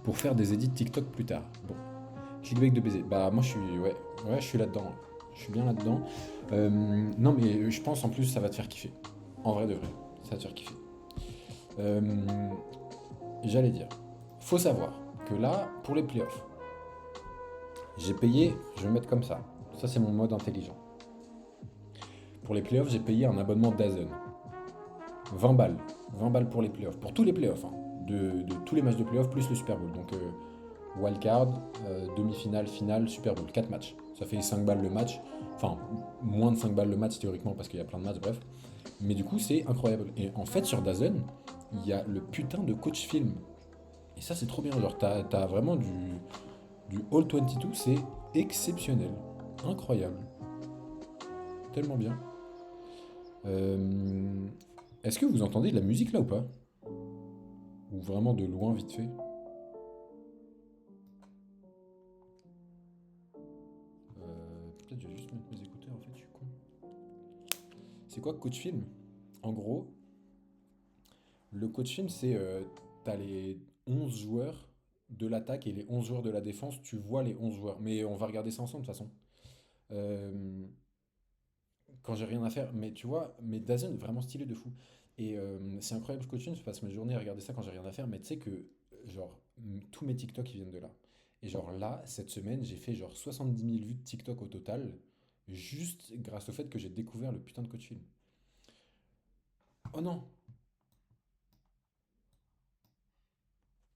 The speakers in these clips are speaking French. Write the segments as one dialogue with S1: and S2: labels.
S1: pour faire des edits TikTok plus tard. Bon, clickbait de baiser. Bah moi je suis ouais, je suis là-dedans. Je suis bien là-dedans. Non mais je pense en plus ça va te faire kiffer. En vrai de vrai, ça va te faire kiffer. Euh, J'allais dire, faut savoir que là pour les playoffs, j'ai payé, je vais mettre comme ça. Ça c'est mon mode intelligent. Pour les playoffs, j'ai payé un abonnement DAZN. 20 balles. 20 balles pour les playoffs. Pour tous les playoffs. Hein. De tous les matchs de playoffs plus le Super Bowl. Donc wildcard, demi-finale, finale, Super Bowl. 4 matchs. Ça fait 5 balles le match. Enfin, moins de 5 balles le match théoriquement parce qu'il y a plein de matchs, bref. Mais du coup, c'est incroyable. Et en fait, sur DAZN, il y a le putain de coach film. Et ça, c'est trop bien. Genre, t'as vraiment du All 22. C'est exceptionnel. Incroyable. Tellement bien. Euh, Est-ce que vous entendez de la musique là ou pas? Ou vraiment de loin, vite fait? Peut-être je vais juste mettre mes écouteurs, en fait, je suis con. C'est quoi coach film? En gros, le coach film, c'est t'as les 11 joueurs de l'attaque et les 11 joueurs de la défense. Tu vois les 11 joueurs. Mais on va regarder ça ensemble, de toute façon. Euh, Quand j'ai rien à faire. Mais tu vois, mais Dazen est vraiment stylé de fou. Et c'est incroyable coach film, je passe mes journées à regarder ça quand j'ai rien à faire. Mais tu sais que, genre, tous mes TikTok, ils viennent de là. Et genre là, cette semaine, j'ai fait genre 70 000 vues de TikTok au total, juste grâce au fait que j'ai découvert le putain de coach film. Oh non!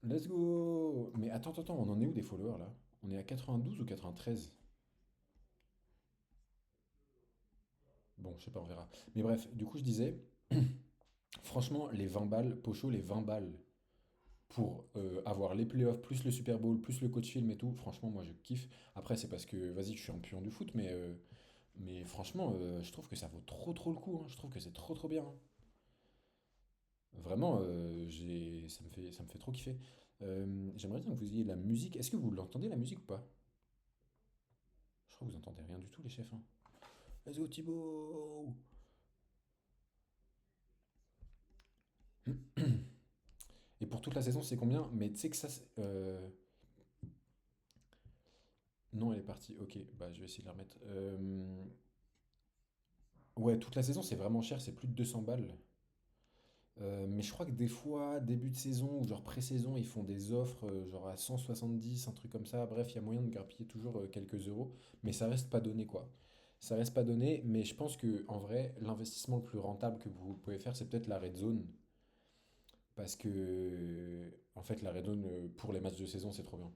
S1: Let's go! Mais attends, on en est où des followers là? On est à 92 ou 93? Bon, je sais pas, on verra. Mais bref, du coup, je disais, franchement, les 20 balles, Pocho, les 20 balles pour avoir les playoffs, plus le Super Bowl, plus le coach film et tout, franchement, moi je kiffe. Après, c'est parce que, vas-y, je suis un pion du foot, mais franchement, je trouve que ça vaut trop le coup. Hein. Je trouve que c'est trop bien. Hein. Vraiment, ça me fait trop kiffer. J'aimerais bien que vous ayez de la musique. Est-ce que vous l'entendez la musique ou pas? Je crois que vous entendez rien du tout, les chefs. Hein. Let's go Thibaut! Et pour toute la saison, c'est combien? Mais tu sais que ça, non, elle est partie. Ok, bah je vais essayer de la remettre. Ouais, toute la saison, c'est vraiment cher, c'est plus de 200 balles. Mais je crois que des fois, début de saison ou genre pré-saison, ils font des offres genre à 170, un truc comme ça. Bref, il y a moyen de grappiller toujours quelques euros, mais ça reste pas donné quoi. Ça reste pas donné, mais je pense que en vrai, l'investissement le plus rentable que vous pouvez faire, c'est peut-être la red zone. Parce que, en fait, la red zone pour les matchs de saison, c'est trop bien.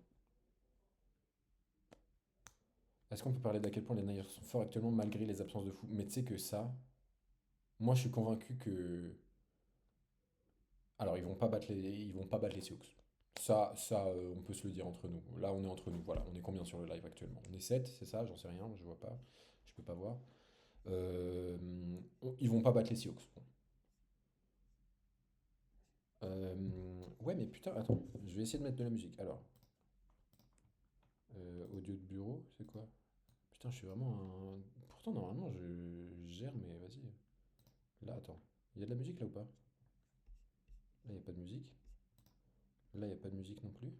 S1: Est-ce qu'on peut parler d'à quel point les Niners sont forts actuellement malgré les absences de fou? Mais tu sais que ça, moi je suis convaincu que alors, ils vont pas battre les Seahawks. On peut se le dire entre nous. Là, on est entre nous. Voilà, on est combien sur le live actuellement? On est 7, c'est ça? J'en sais rien, je vois pas. Je peux pas voir. Euh, Ils vont pas battre les Seahawks. Bon. Ouais, mais putain, attends, je vais essayer de mettre de la musique. Alors, audio de bureau, c'est quoi? Putain, je suis vraiment un. Pourtant, normalement, je gère, mais vas-y. Là, attends. Il y a de la musique là ou pas? Là, il n'y a pas de musique. Là, il n'y a pas de musique non plus.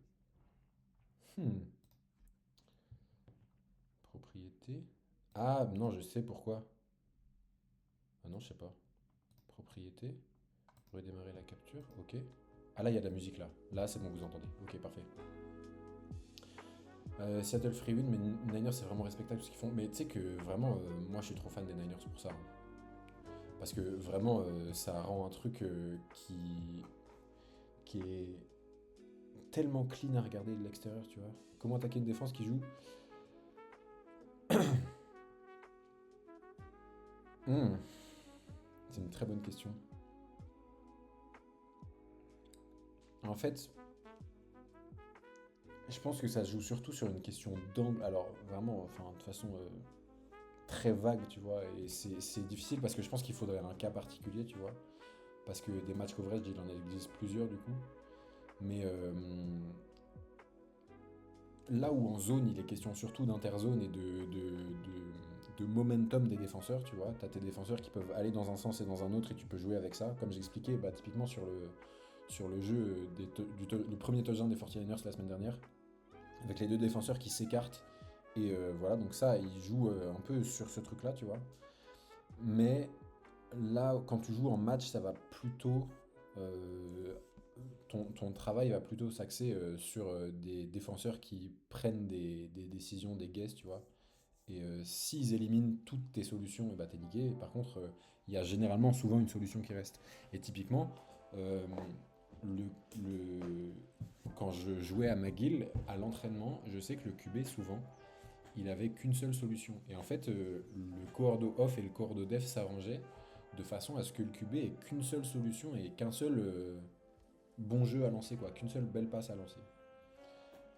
S1: Hmm. Propriété. Ah, non, je sais pourquoi. Ah non, je sais pas. Propriété. Redémarrer la capture. Ok. Ah là, il y a de la musique là. Là, c'est bon, vous entendez. Ok, parfait. Seattle Free Win, mais Niners, c'est vraiment respectable ce qu'ils font. Mais tu sais que vraiment, moi, je suis trop fan des Niners pour ça. Hein. Parce que vraiment, ça rend un truc qui est tellement clean à regarder de l'extérieur, tu vois. Comment attaquer une défense qui joue. Hmm, c'est une très bonne question. En fait, je pense que ça se joue surtout sur une question d'angle. Alors, vraiment, enfin, de façon très vague, tu vois. Et c'est difficile parce que je pense qu'il faudrait un cas particulier, tu vois. Parce que des matchs coverage, il en existe plusieurs, du coup. Mais là où en zone, il est question surtout d'interzone et de momentum des défenseurs, tu vois. Tu as tes défenseurs qui peuvent aller dans un sens et dans un autre et tu peux jouer avec ça. Comme j'expliquais, bah, typiquement sur le jeu le premier touchdown des 49ers la semaine dernière, avec les deux défenseurs qui s'écartent. Et voilà, donc ça, il joue un peu sur ce truc-là, tu vois. Mais là, quand tu joues en match, ça va plutôt. Ton travail va plutôt s'axer sur des défenseurs qui prennent des décisions, des guesses, tu vois. Et s'ils éliminent toutes tes solutions, et bah t'es niqué. Par contre, il y a généralement souvent une solution qui reste. Et typiquement, euh, le, le- quand je jouais à McGill, à l'entraînement, je sais que le QB, souvent, il avait qu'une seule solution. Et en fait, le cordo off et le cordo def s'arrangeaient de façon à ce que le QB ait qu'une seule solution et qu'un seul bon jeu à lancer, quoi. Qu'une seule belle passe à lancer.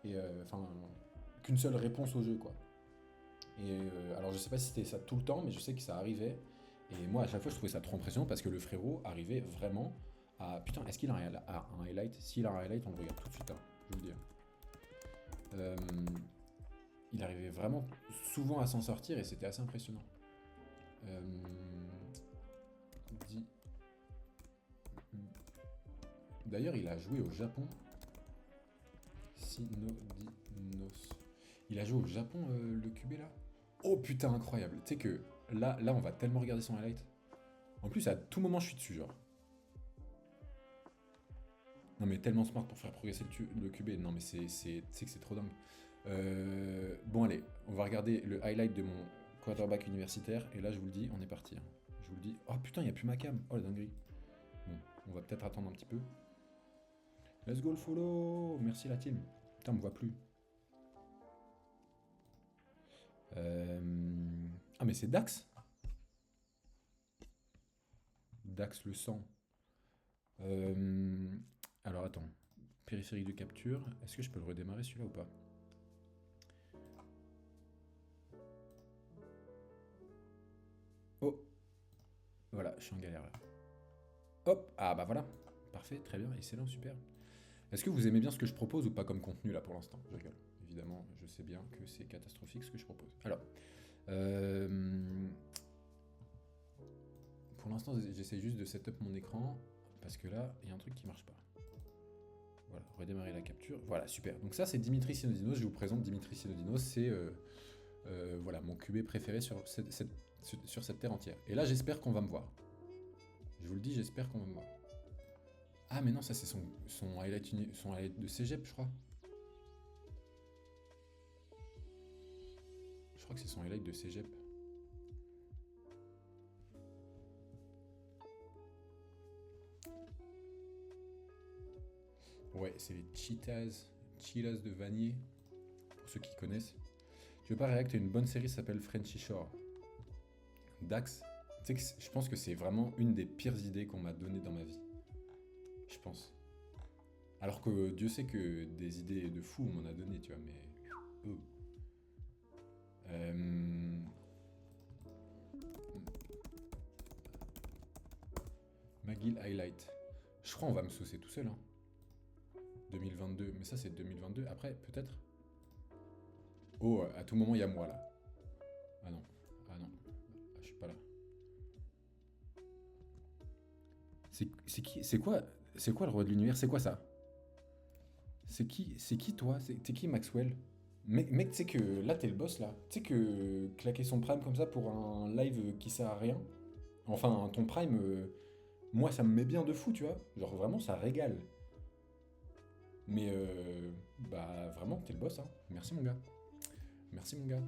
S1: Et enfin, qu'une seule réponse au jeu, quoi. Et alors, je sais pas si c'était ça tout le temps, mais je sais que ça arrivait. Et moi, à chaque fois, je trouvais ça trop impressionnant parce que le frérot arrivait vraiment à. Putain, est-ce qu'il a un highlight? S'il a un highlight, on le regarde tout de suite, hein, je vous le dis. Euh, il arrivait vraiment souvent à s'en sortir et c'était assez impressionnant. Euh, di- D'ailleurs, il a joué au Japon. Sinodinos. Il a joué au Japon, le QB là. Oh putain, incroyable. Tu sais que là, on va tellement regarder son highlight. En plus, à tout moment, je suis dessus, genre. Non, mais tellement smart pour faire progresser le QB. Non, mais tu sais que c'est trop dingue. Bon, allez, on va regarder le highlight de mon quarterback universitaire. Et là, je vous le dis, on est parti, hein. Je vous le dis. Oh putain, il n'y a plus ma cam. Oh la dinguerie. Bon, on va peut-être attendre un petit peu. Let's go le follow. Merci la team. Putain, on me voit plus. Ah, mais c'est Dax. Dax le sang. Euh, Alors attends. Périphérique de capture. Est-ce que je peux le redémarrer celui-là ou pas? Oh, voilà, je suis en galère là. Hop, ah bah voilà. Parfait, très bien, excellent, super. Est-ce que vous aimez bien ce que je propose ou pas comme contenu là pour l'instant? Je rigole. Évidemment, je sais bien que c'est catastrophique ce que je propose. Alors, euh, pour l'instant, j'essaie juste de setup mon écran parce que là, il y a un truc qui marche pas. Voilà, redémarrer la capture. Voilà, super. Donc ça, c'est Dimitri Sinodinos. Je vous présente Dimitri Sinodinos. C'est voilà, mon QB préféré sur cette terre entière. Et là, j'espère qu'on va me voir. Je vous le dis, j'espère qu'on va me voir. Ah, mais non, ça, c'est son highlight de cégep, je crois. Je crois que c'est son highlight de cégep. Ouais, c'est les Cheetahs de Vanier, pour ceux qui connaissent. Tu veux pas réacter à une bonne série, ça s'appelle Frenchy Shore. Dax, tu sais que je pense que c'est vraiment une des pires idées qu'on m'a données dans ma vie. Je pense. Alors que Dieu sait que des idées de fou, on m'en a donné, tu vois, mais. Oh. Euh... McGill Highlight. Je crois qu'on va me saucer tout seul, hein. 2022, mais ça c'est 2022. Après, peut-être. Oh, à tout moment, il y a moi là. Ah non, ah non, ah, je suis pas là. C'est quoi le roi de l'univers? C'est quoi ça? C'est qui toi? T'es qui Maxwell? Mec, tu sais que là t'es le boss là. Tu sais que claquer son prime comme ça pour un live qui sert à rien. Enfin, ton prime, moi ça me met bien de fou, tu vois. Genre vraiment ça régale. Mais bah vraiment t'es le boss, hein. Merci mon gars. Merci mon gars.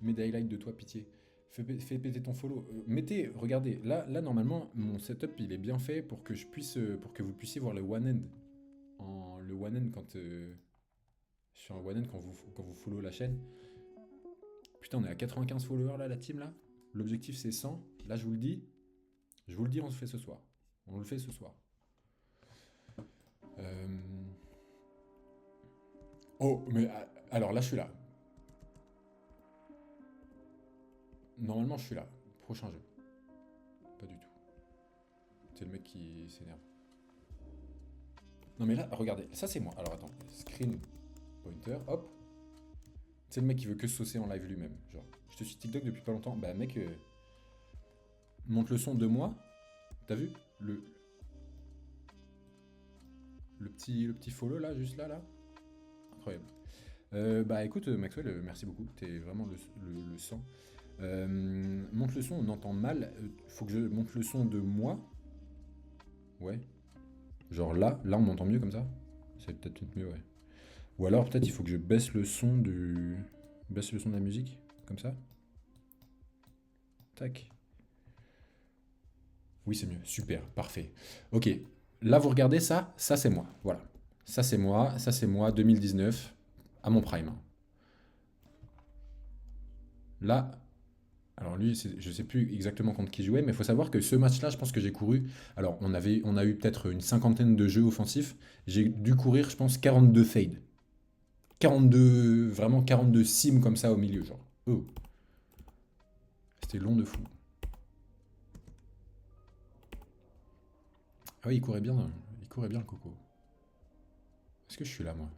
S1: Mets des highlights de toi, pitié. Fais péter ton follow. Mettez, regardez, là normalement mon setup il est bien fait pour que je puisse, pour que vous puissiez voir le one end. Le one end quand je suis en one end quand vous follow la chaîne. Putain, on est à 95 followers là, la team là. L'objectif c'est 100. Là je vous le dis, on le fait ce soir. On le fait ce soir. Euh, Oh, mais alors là je suis là. Normalement je suis là. Prochain jeu. Pas du tout. C'est le mec qui s'énerve. Non mais là, regardez, ça c'est moi. Alors attends, screen pointer, hop. C'est le mec qui veut que se saucer en live lui-même. Genre, je te suis TikTok depuis pas longtemps. Bah mec, monte le son de moi. T'as vu? le petit follow là, juste là, là. Incroyable. Bah écoute, Maxwell, merci beaucoup. T'es vraiment le sang. Monte le son, on entend mal. Faut que je monte le son de moi. Ouais. Genre là on m'entend mieux comme ça. C'est peut-être mieux, ouais. Ou alors peut-être il faut que je baisse le son du. Baisse le son de la musique. Comme ça. Tac. Oui, c'est mieux. Super, parfait. Ok. Là, vous regardez ça, ça c'est moi. Voilà. Ça c'est moi, 2019, à mon prime. Là, alors lui, je sais plus exactement contre qui jouait, mais il faut savoir que ce match-là, je pense que j'ai couru. Alors, on a eu peut-être une cinquantaine de jeux offensifs. J'ai dû courir, je pense, 42 fades. 42, vraiment 42 sims comme ça au milieu, genre. Oh, c'était long de fou. Ah oui, il courait bien le coco. Est-ce que je suis là, moi?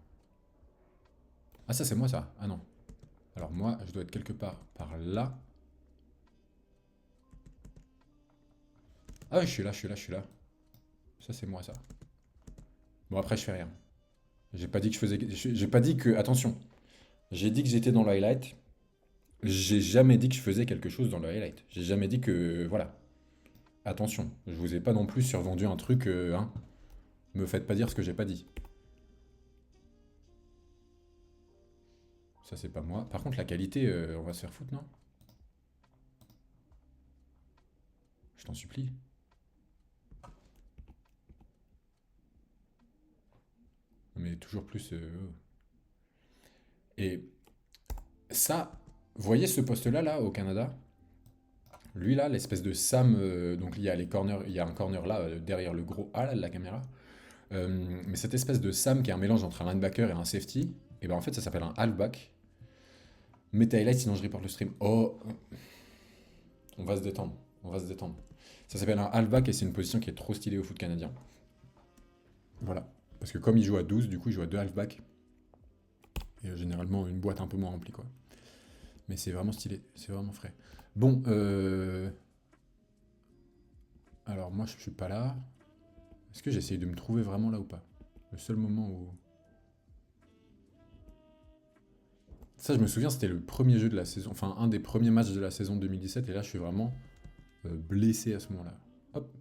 S1: Ah, ça, c'est moi, ça. Ah non. Alors, moi, je dois être quelque part par là. Ah oui, je suis là. Ça, c'est moi, ça. Bon, après, je fais rien. J'ai pas dit que je faisais. J'ai pas dit que. Attention. J'ai dit que j'étais dans le highlight. J'ai jamais dit que je faisais quelque chose dans le highlight. J'ai jamais dit que. Voilà. Attention. Je vous ai pas non plus survendu un truc. Hein. Me faites pas dire ce que j'ai pas dit. Ça, c'est pas moi. Par contre, la qualité, on va se faire foutre, non? Je t'en supplie. Mais toujours plus. Et ça. Vous voyez ce poste-là, là, au Canada? Lui, là, l'espèce de Sam. Donc, il y a les corners. Il y a un corner là, derrière le gros A, là, de la caméra. Mais cette espèce de Sam qui est un mélange entre un linebacker et un safety, et ben en fait ça s'appelle un halfback. Mets tes highlights sinon je reporte le stream. Oh, on va se détendre, on va se détendre. Ça s'appelle un halfback et c'est une position qui est trop stylée au foot canadien. Voilà. Parce que comme il joue à 12, du coup il joue à deux halfbacks. Et généralement une boîte un peu moins remplie quoi. Mais c'est vraiment stylé, c'est vraiment frais. Bon, alors moi je suis pas là. Est-ce que j'essaye de me trouver vraiment là ou pas? Le seul moment où... Ça, je me souviens, c'était le premier jeu de la saison, enfin un des premiers matchs de la saison 2017, et là, je suis vraiment blessé à ce moment-là. Hop,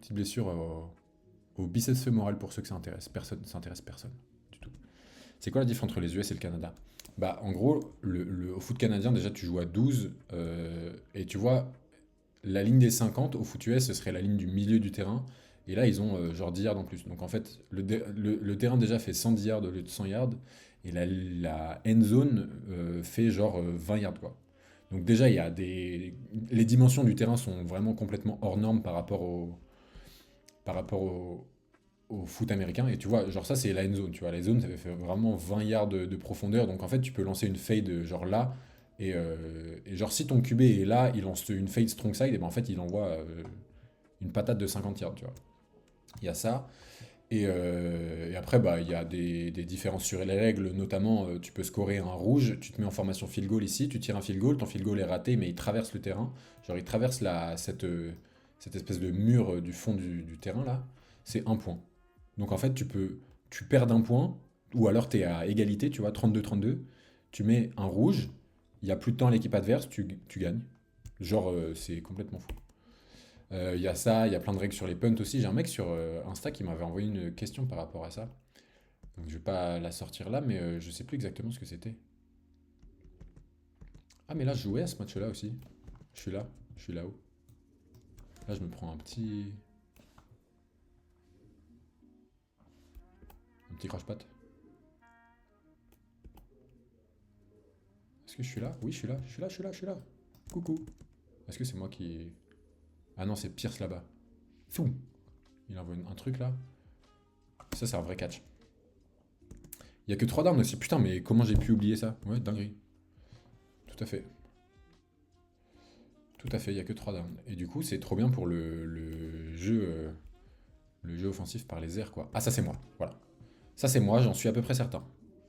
S1: petite blessure au biceps fémoral pour ceux que ça intéresse. Personne, ça intéresse personne du tout. C'est quoi la différence entre les US et le Canada? Bah, en gros, au foot canadien, déjà, tu joues à 12, et tu vois, la ligne des 50, au foot US, ce serait la ligne du milieu du terrain, et là, ils ont genre 10 yards en plus. Donc en fait, le terrain déjà fait 110 yards au lieu de 100 yards, et la end zone fait genre 20 yards, quoi. Donc déjà, il y a des... Les dimensions du terrain sont vraiment complètement hors normes par rapport au foot américain. Et tu vois, genre ça, c'est la end zone, tu vois. La end zone, ça fait vraiment 20 yards de profondeur. Donc en fait, tu peux lancer une fade genre là. Et genre, si ton QB est là, il lance une fade strong side, et ben en fait, il envoie une patate de 50 yards, tu vois. Il y a ça. Et après, bah, il y a des différences sur les règles, notamment tu peux scorer un rouge, tu te mets en formation field goal ici, tu tires un field goal, ton field goal est raté, mais il traverse le terrain. Genre il traverse cette espèce de mur du fond du terrain là, c'est un point. Donc en fait, tu perds d'un point, ou alors tu es à égalité, tu vois, 32-32, tu mets un rouge, il y a plus de temps à l'équipe adverse, tu gagnes. Genre, c'est complètement fou. Il y a ça, il y a plein de règles sur les punts aussi. J'ai un mec sur Insta qui m'avait envoyé une question par rapport à ça. Donc je vais pas la sortir là, mais je sais plus exactement ce que c'était. Ah mais là je jouais à ce match-là aussi. Je suis là, je suis là-haut. Là je me prends un petit crash-pat. Est-ce que je suis là? Oui je suis là, je suis là, je suis là, je suis là. Coucou. Est-ce que c'est moi qui... Ah non c'est Pierce là-bas. Fou. Il envoie un truc là. Ça c'est un vrai catch. Il y a que 3 d'armes aussi. Putain mais comment j'ai pu oublier ça? Ouais dinguerie. Tout à fait. Tout à fait, il n'y a que 3 downs. Et du coup, c'est trop bien pour le jeu offensif par les airs, quoi. Ah, ça c'est moi, voilà. Ça c'est moi, j'en suis à peu près certain.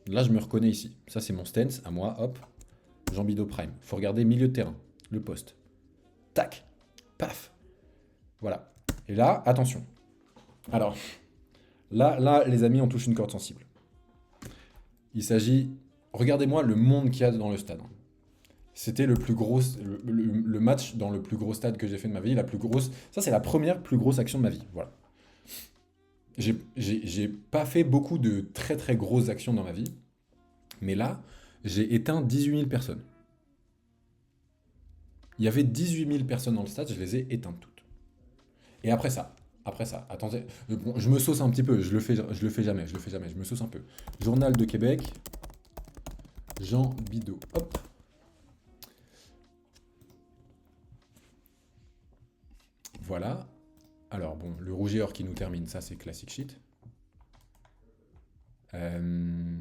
S1: Là, je me reconnais ici. Ça c'est mon stance, à moi, hop. Jambido Prime. Faut regarder milieu de terrain, le poste. Tac, paf. Voilà. Et là, attention. Alors, là, les amis, on touche une corde sensible. Il s'agit... Regardez-moi le monde qu'il y a dans le stade. C'était le plus gros, le match dans le plus gros stade que j'ai fait de ma vie, la plus grosse. Ça, c'est la première plus grosse action de ma vie. Voilà. J'ai pas fait beaucoup de très très grosses actions dans ma vie, mais là, j'ai éteint 18 000 personnes. Il y avait 18 000 personnes dans le stade, je les ai éteintes toutes. Et après ça, attendez, bon, je me sauce un petit peu, je le fais jamais, je me sauce un peu. Journal de Québec, Jean Bidot, hop. Voilà. Alors bon, le rouge et or qui nous termine, ça c'est classic shit. Euh,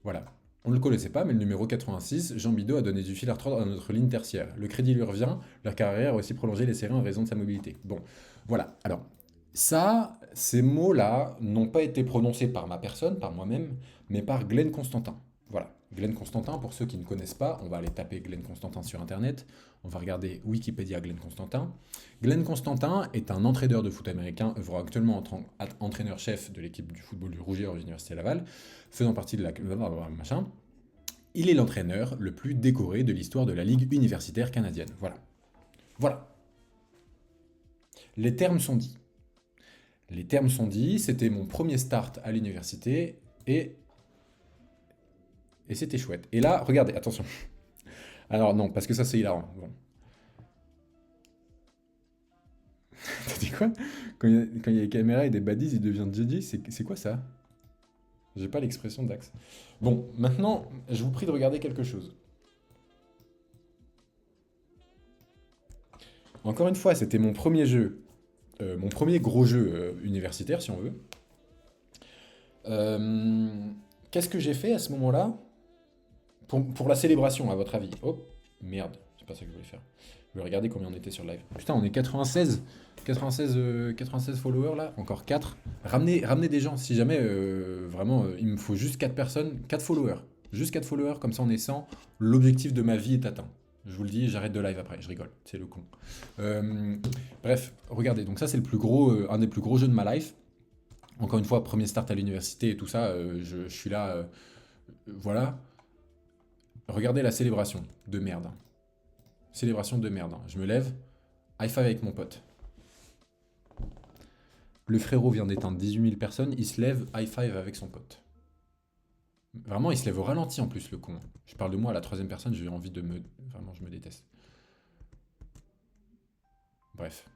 S1: Voilà. On ne le connaissait pas, mais le numéro 86, Jean Bidot a donné du fil à retordre à notre ligne tertiaire. Le crédit lui revient, leur carrière a aussi prolongé les séries en raison de sa mobilité. Bon, voilà. Alors, ça, ces mots-là n'ont pas été prononcés par ma personne, par moi-même, mais par Glenn Constantin. Voilà. Glenn Constantin, pour ceux qui ne connaissent pas, on va aller taper Glenn Constantin sur Internet, on va regarder Wikipédia Glenn Constantin. Glenn Constantin est un entraîneur de foot américain, œuvrant actuellement en tant qu'entraîneur-chef de l'équipe du football du Rouge et Or de l'Université Laval, faisant partie de la... machin. Il est l'entraîneur le plus décoré de l'histoire de la Ligue universitaire canadienne. Voilà. Voilà. Les termes sont dits. Les termes sont dits, c'était mon premier start à l'université et c'était chouette. Et là, regardez, attention. Alors non, parce que ça c'est hilarant. Bon. T'as dit quoi? Quand il y a des caméras et des baddies, il devient Jedi, c'est quoi ça? J'ai pas l'expression d'Axe. Bon, maintenant, je vous prie de regarder quelque chose. Encore une fois, c'était mon premier jeu, mon premier gros jeu universitaire, si on veut. Euh, Qu'est-ce que j'ai fait à ce moment-là pour la célébration, à votre avis? Oh, merde, c'est pas ça que je voulais faire. Je vais regarder combien on était sur live. Putain, on est 96 followers là, encore 4. Ramenez des gens, si jamais vraiment il me faut juste 4 personnes, 4 followers. Juste 4 followers, comme ça on est 100. L'objectif de ma vie est atteint. Je vous le dis, j'arrête de live après, je rigole, c'est le con. Euh, Bref, regardez, donc ça c'est le plus gros, un des plus gros jeux de ma life. Encore une fois, premier start à l'université et tout ça, je suis là, voilà. Regardez la célébration de merde. Célébration de merde. Je me lève, high five avec mon pote. Le frérot vient d'éteindre 18 000 personnes, il se lève, high five avec son pote. Vraiment, il se lève au ralenti en plus, le con. Je parle de moi à la troisième personne, j'ai envie de me... Vraiment, je me déteste. Bref.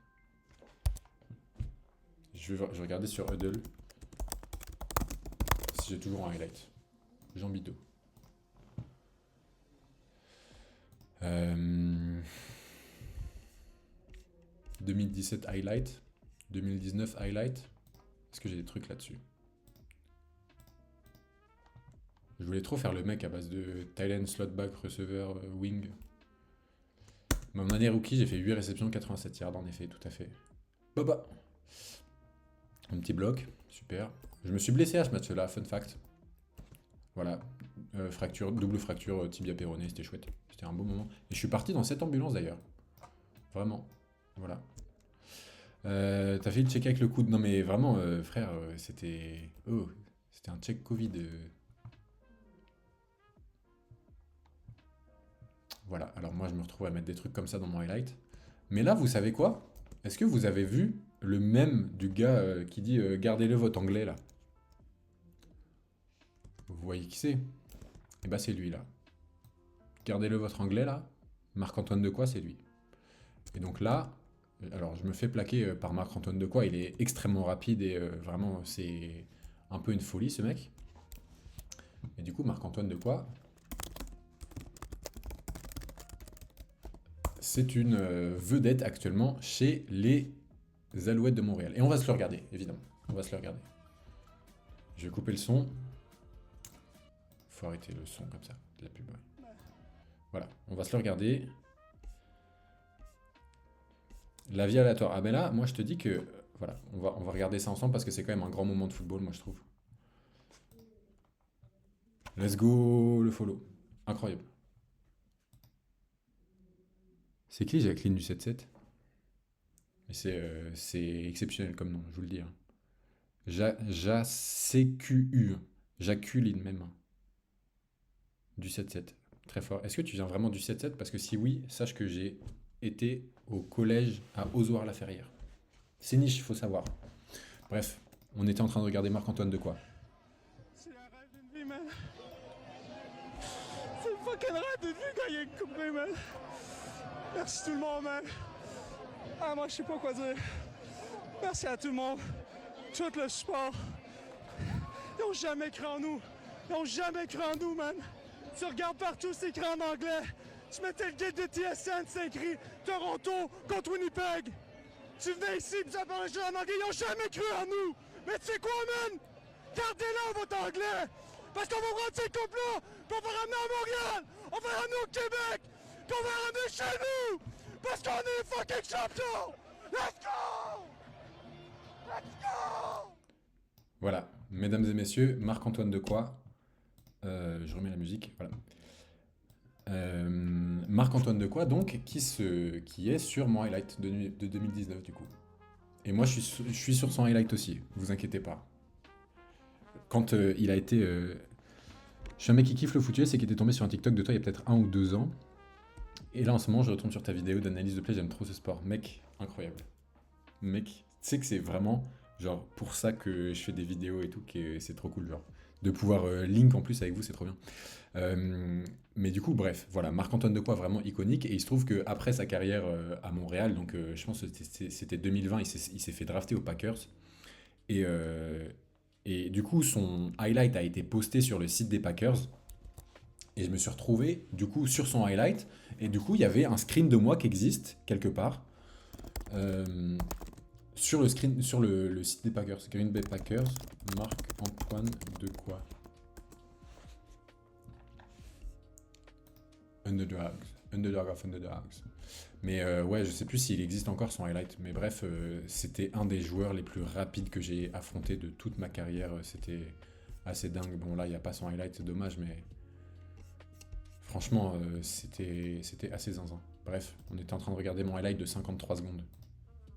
S1: Je vais regarder sur Huddle si j'ai toujours un highlight. Jean Bidot. Euh... 2017 highlight. 2019 highlight. Est-ce que j'ai des trucs là-dessus? Je voulais trop faire le mec à base de Thailand, slot back, receveur, wing. Mon année rookie, j'ai fait 8 réceptions, 87 yards en effet, tout à fait. Baba. Un petit bloc, super. Je me suis blessé à ce match-là, fun fact. Voilà, fracture, double fracture tibia péroné, c'était chouette. C'était un beau moment. Et je suis parti dans cette ambulance d'ailleurs. Vraiment. Voilà. T'as fait le check avec le coude. Non mais vraiment, frère, c'était... Oh, c'était un check Covid. Voilà, alors moi je me retrouve à mettre des trucs comme ça dans mon highlight. Mais là, vous savez quoi? Est-ce que vous avez vu le mème du gars qui dit gardez-le votre anglais là? Vous voyez qui c'est? Eh ben c'est lui là. Gardez-le votre anglais là. Marc-Antoine Decoy, c'est lui. Et donc là, alors je me fais plaquer par Marc-Antoine Decoy, il est extrêmement rapide et vraiment c'est un peu une folie ce mec. Et du coup, Marc-Antoine Decoy, c'est une vedette actuellement chez les Alouettes de Montréal. Et on va se le regarder, évidemment. On va se le regarder. Je vais couper le son. Faut arrêter le son comme ça, de la pub. Ouais. Voilà, on va se le regarder. La vie aléatoire. Ah ben là, moi je te dis que... Voilà, on va regarder ça ensemble parce que c'est quand même un grand moment de football, moi je trouve. Let's go le follow. Incroyable. C'est qui Jacqueline du 7-7? Et c'est exceptionnel comme nom, je vous le dis, hein. Jacu. Jaculine même. Du 7-7. Très fort. Est-ce que tu viens vraiment du 7-7? Parce que si oui, sache que j'ai été au collège à Ozoir-la-Ferrière. C'est niche, il faut savoir. Bref, on était en train de regarder Marc-Antoine de quoi?
S2: C'est un rêve d'une vie, man. C'est le fucking rêve d'une vie quand il est coupé, man. Merci tout le monde, man. Ah, moi, je sais pas quoi dire. Merci à tout le monde. Tout le support. Ils ont jamais cru en nous. Ils ont jamais cru en nous, man. Tu regardes partout, c'est écrit en anglais. Tu mettais le guide de TSN, c'est écrit Toronto contre Winnipeg. Tu venais ici, puis ça parlait juste en anglais. Ils ont jamais cru en nous. Mais tu sais quoi, man? Gardez-le, votre anglais. Parce qu'on va prendre ces coupes-là, puis on va ramener à Montréal. On va ramener au Québec. Puis on va ramener chez nous. Parce qu'on est les fucking champions. Let's go! Let's go!
S1: Voilà, mesdames et messieurs, Marc-Antoine de quoi? Je remets la musique, voilà. Marc-Antoine de quoi, donc, qui est sur mon highlight de 2019, du coup. Et moi, je suis sur son highlight aussi, vous inquiétez pas. Quand il a été... Je suis un mec qui kiffe le foot, c'est qu'il était tombé sur un TikTok de toi il y a peut-être 1 ou 2 ans. Et là, en ce moment, je retourne sur ta vidéo d'analyse de play, j'aime trop ce sport. Mec, incroyable. Mec, tu sais que c'est vraiment, genre, pour ça que je fais des vidéos et tout, que c'est trop cool, genre. De pouvoir link en plus avec vous, c'est trop bien. Mais du coup, bref, voilà, Marc-Antoine Decoy, vraiment iconique. Et il se trouve qu'après sa carrière à Montréal, donc je pense que c'était 2020, il s'est fait drafter aux Packers. Et, euh, et du coup, son highlight a été posté sur le site des Packers. Et je me suis retrouvé, du coup, sur son highlight. Et du coup, il y avait un screen de moi qui existe, quelque part. Sur le screen, sur le site des Packers, Green Bay Packers, Marc-Antoine Decoy. Underdogs. Underdog of Underdogs. Mais ouais, je sais plus s'il existe encore son highlight. Mais bref, c'était un des joueurs les plus rapides que j'ai affronté de toute ma carrière. C'était assez dingue. Bon, là, il n'y a pas son highlight, c'est dommage, mais franchement, c'était assez zinzin. Bref, on était en train de regarder mon highlight de 53 secondes.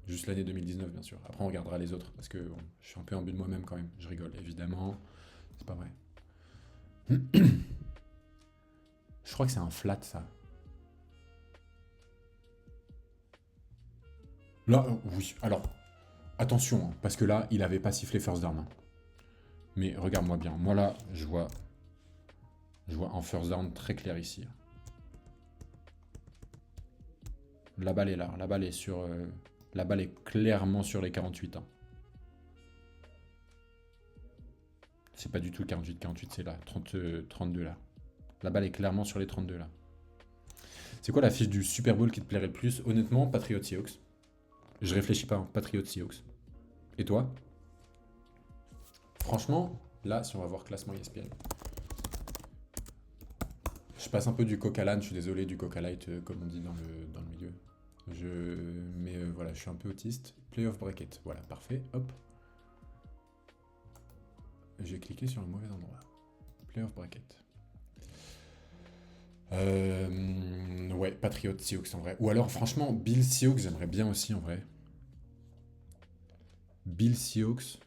S1: Juste l'année 2019, bien sûr. Après, on regardera les autres, parce que bon, je suis un peu en but de moi-même quand même. Je rigole, évidemment. C'est pas vrai. Je crois que c'est un flat, ça. Là, oui. Alors, attention, hein, parce que là, il avait pas sifflé first down, hein. Mais regarde-moi bien. Moi, là, je vois un first down très clair ici. La balle est là. La balle est sur... la balle est clairement sur les 48, hein. C'est pas du tout le 48, c'est là. 32 là. La balle est clairement sur les 32 là. C'est quoi la fiche du Super Bowl qui te plairait le plus? Honnêtement, Patriots Seahawks. Je réfléchis pas, hein. Patriots Seahawks. Et toi? Franchement, là, si on va voir classement ESPN. Je passe un peu du coq à l'âne, je suis désolé, du coq à light, comme on dit dans le milieu. Mais voilà, je suis un peu autiste. Playoff bracket, voilà, parfait, hop. J'ai cliqué sur le mauvais endroit. Playoff bracket. Ouais, Patriots Seahawks en vrai. Ou alors, franchement, Bill Seahawks, j'aimerais bien aussi en vrai. Bill Seahawks.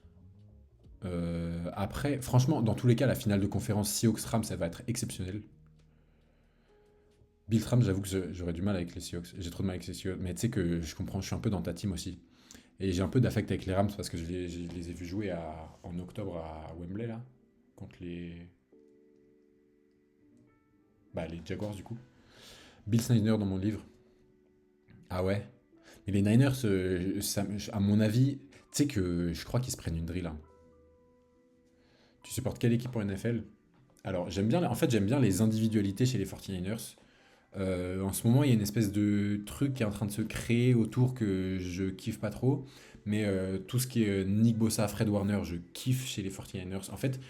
S1: Après, franchement, dans tous les cas, la finale de conférence Seahawks-Rams, ça va être exceptionnel. Bill Rams, j'avoue que j'aurais du mal avec les Seahawks. J'ai trop de mal avec les Seahawks. Mais tu sais que je comprends, je suis un peu dans ta team aussi. Et j'ai un peu d'affect avec les Rams parce que je les ai vus jouer en octobre à Wembley, là. Contre les Jaguars, du coup. Bill Snyder dans mon livre. Ah ouais. Mais les Niners, à mon avis, tu sais que je crois qu'ils se prennent une drill, hein. Tu supportes quelle équipe en NFL? Alors, j'aime bien les individualités chez les 49ers. En ce moment, il y a une espèce de truc qui est en train de se créer autour que je kiffe pas trop. Mais tout ce qui est Nick Bosa, Fred Warner, je kiffe chez les 49ers. En fait,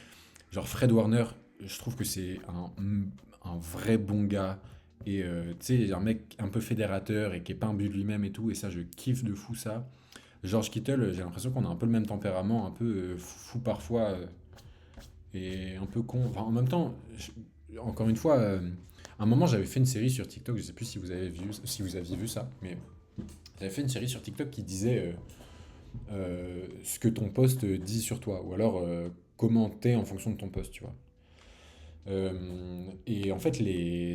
S1: genre Fred Warner, je trouve que c'est un vrai bon gars. Et tu sais, un mec un peu fédérateur et qui est pas un but de lui-même et tout. Et ça, je kiffe de fou ça. George Kittle, j'ai l'impression qu'on a un peu le même tempérament, un peu fou parfois et un peu con. Enfin, en même temps, encore une fois, à un moment j'avais fait une série sur TikTok, je sais plus si vous avez vu, si vous aviez vu ça, mais J'avais fait une série sur TikTok qui disait ce que ton poste dit sur toi, ou alors comment t'es en fonction de ton poste, tu vois. Et en fait,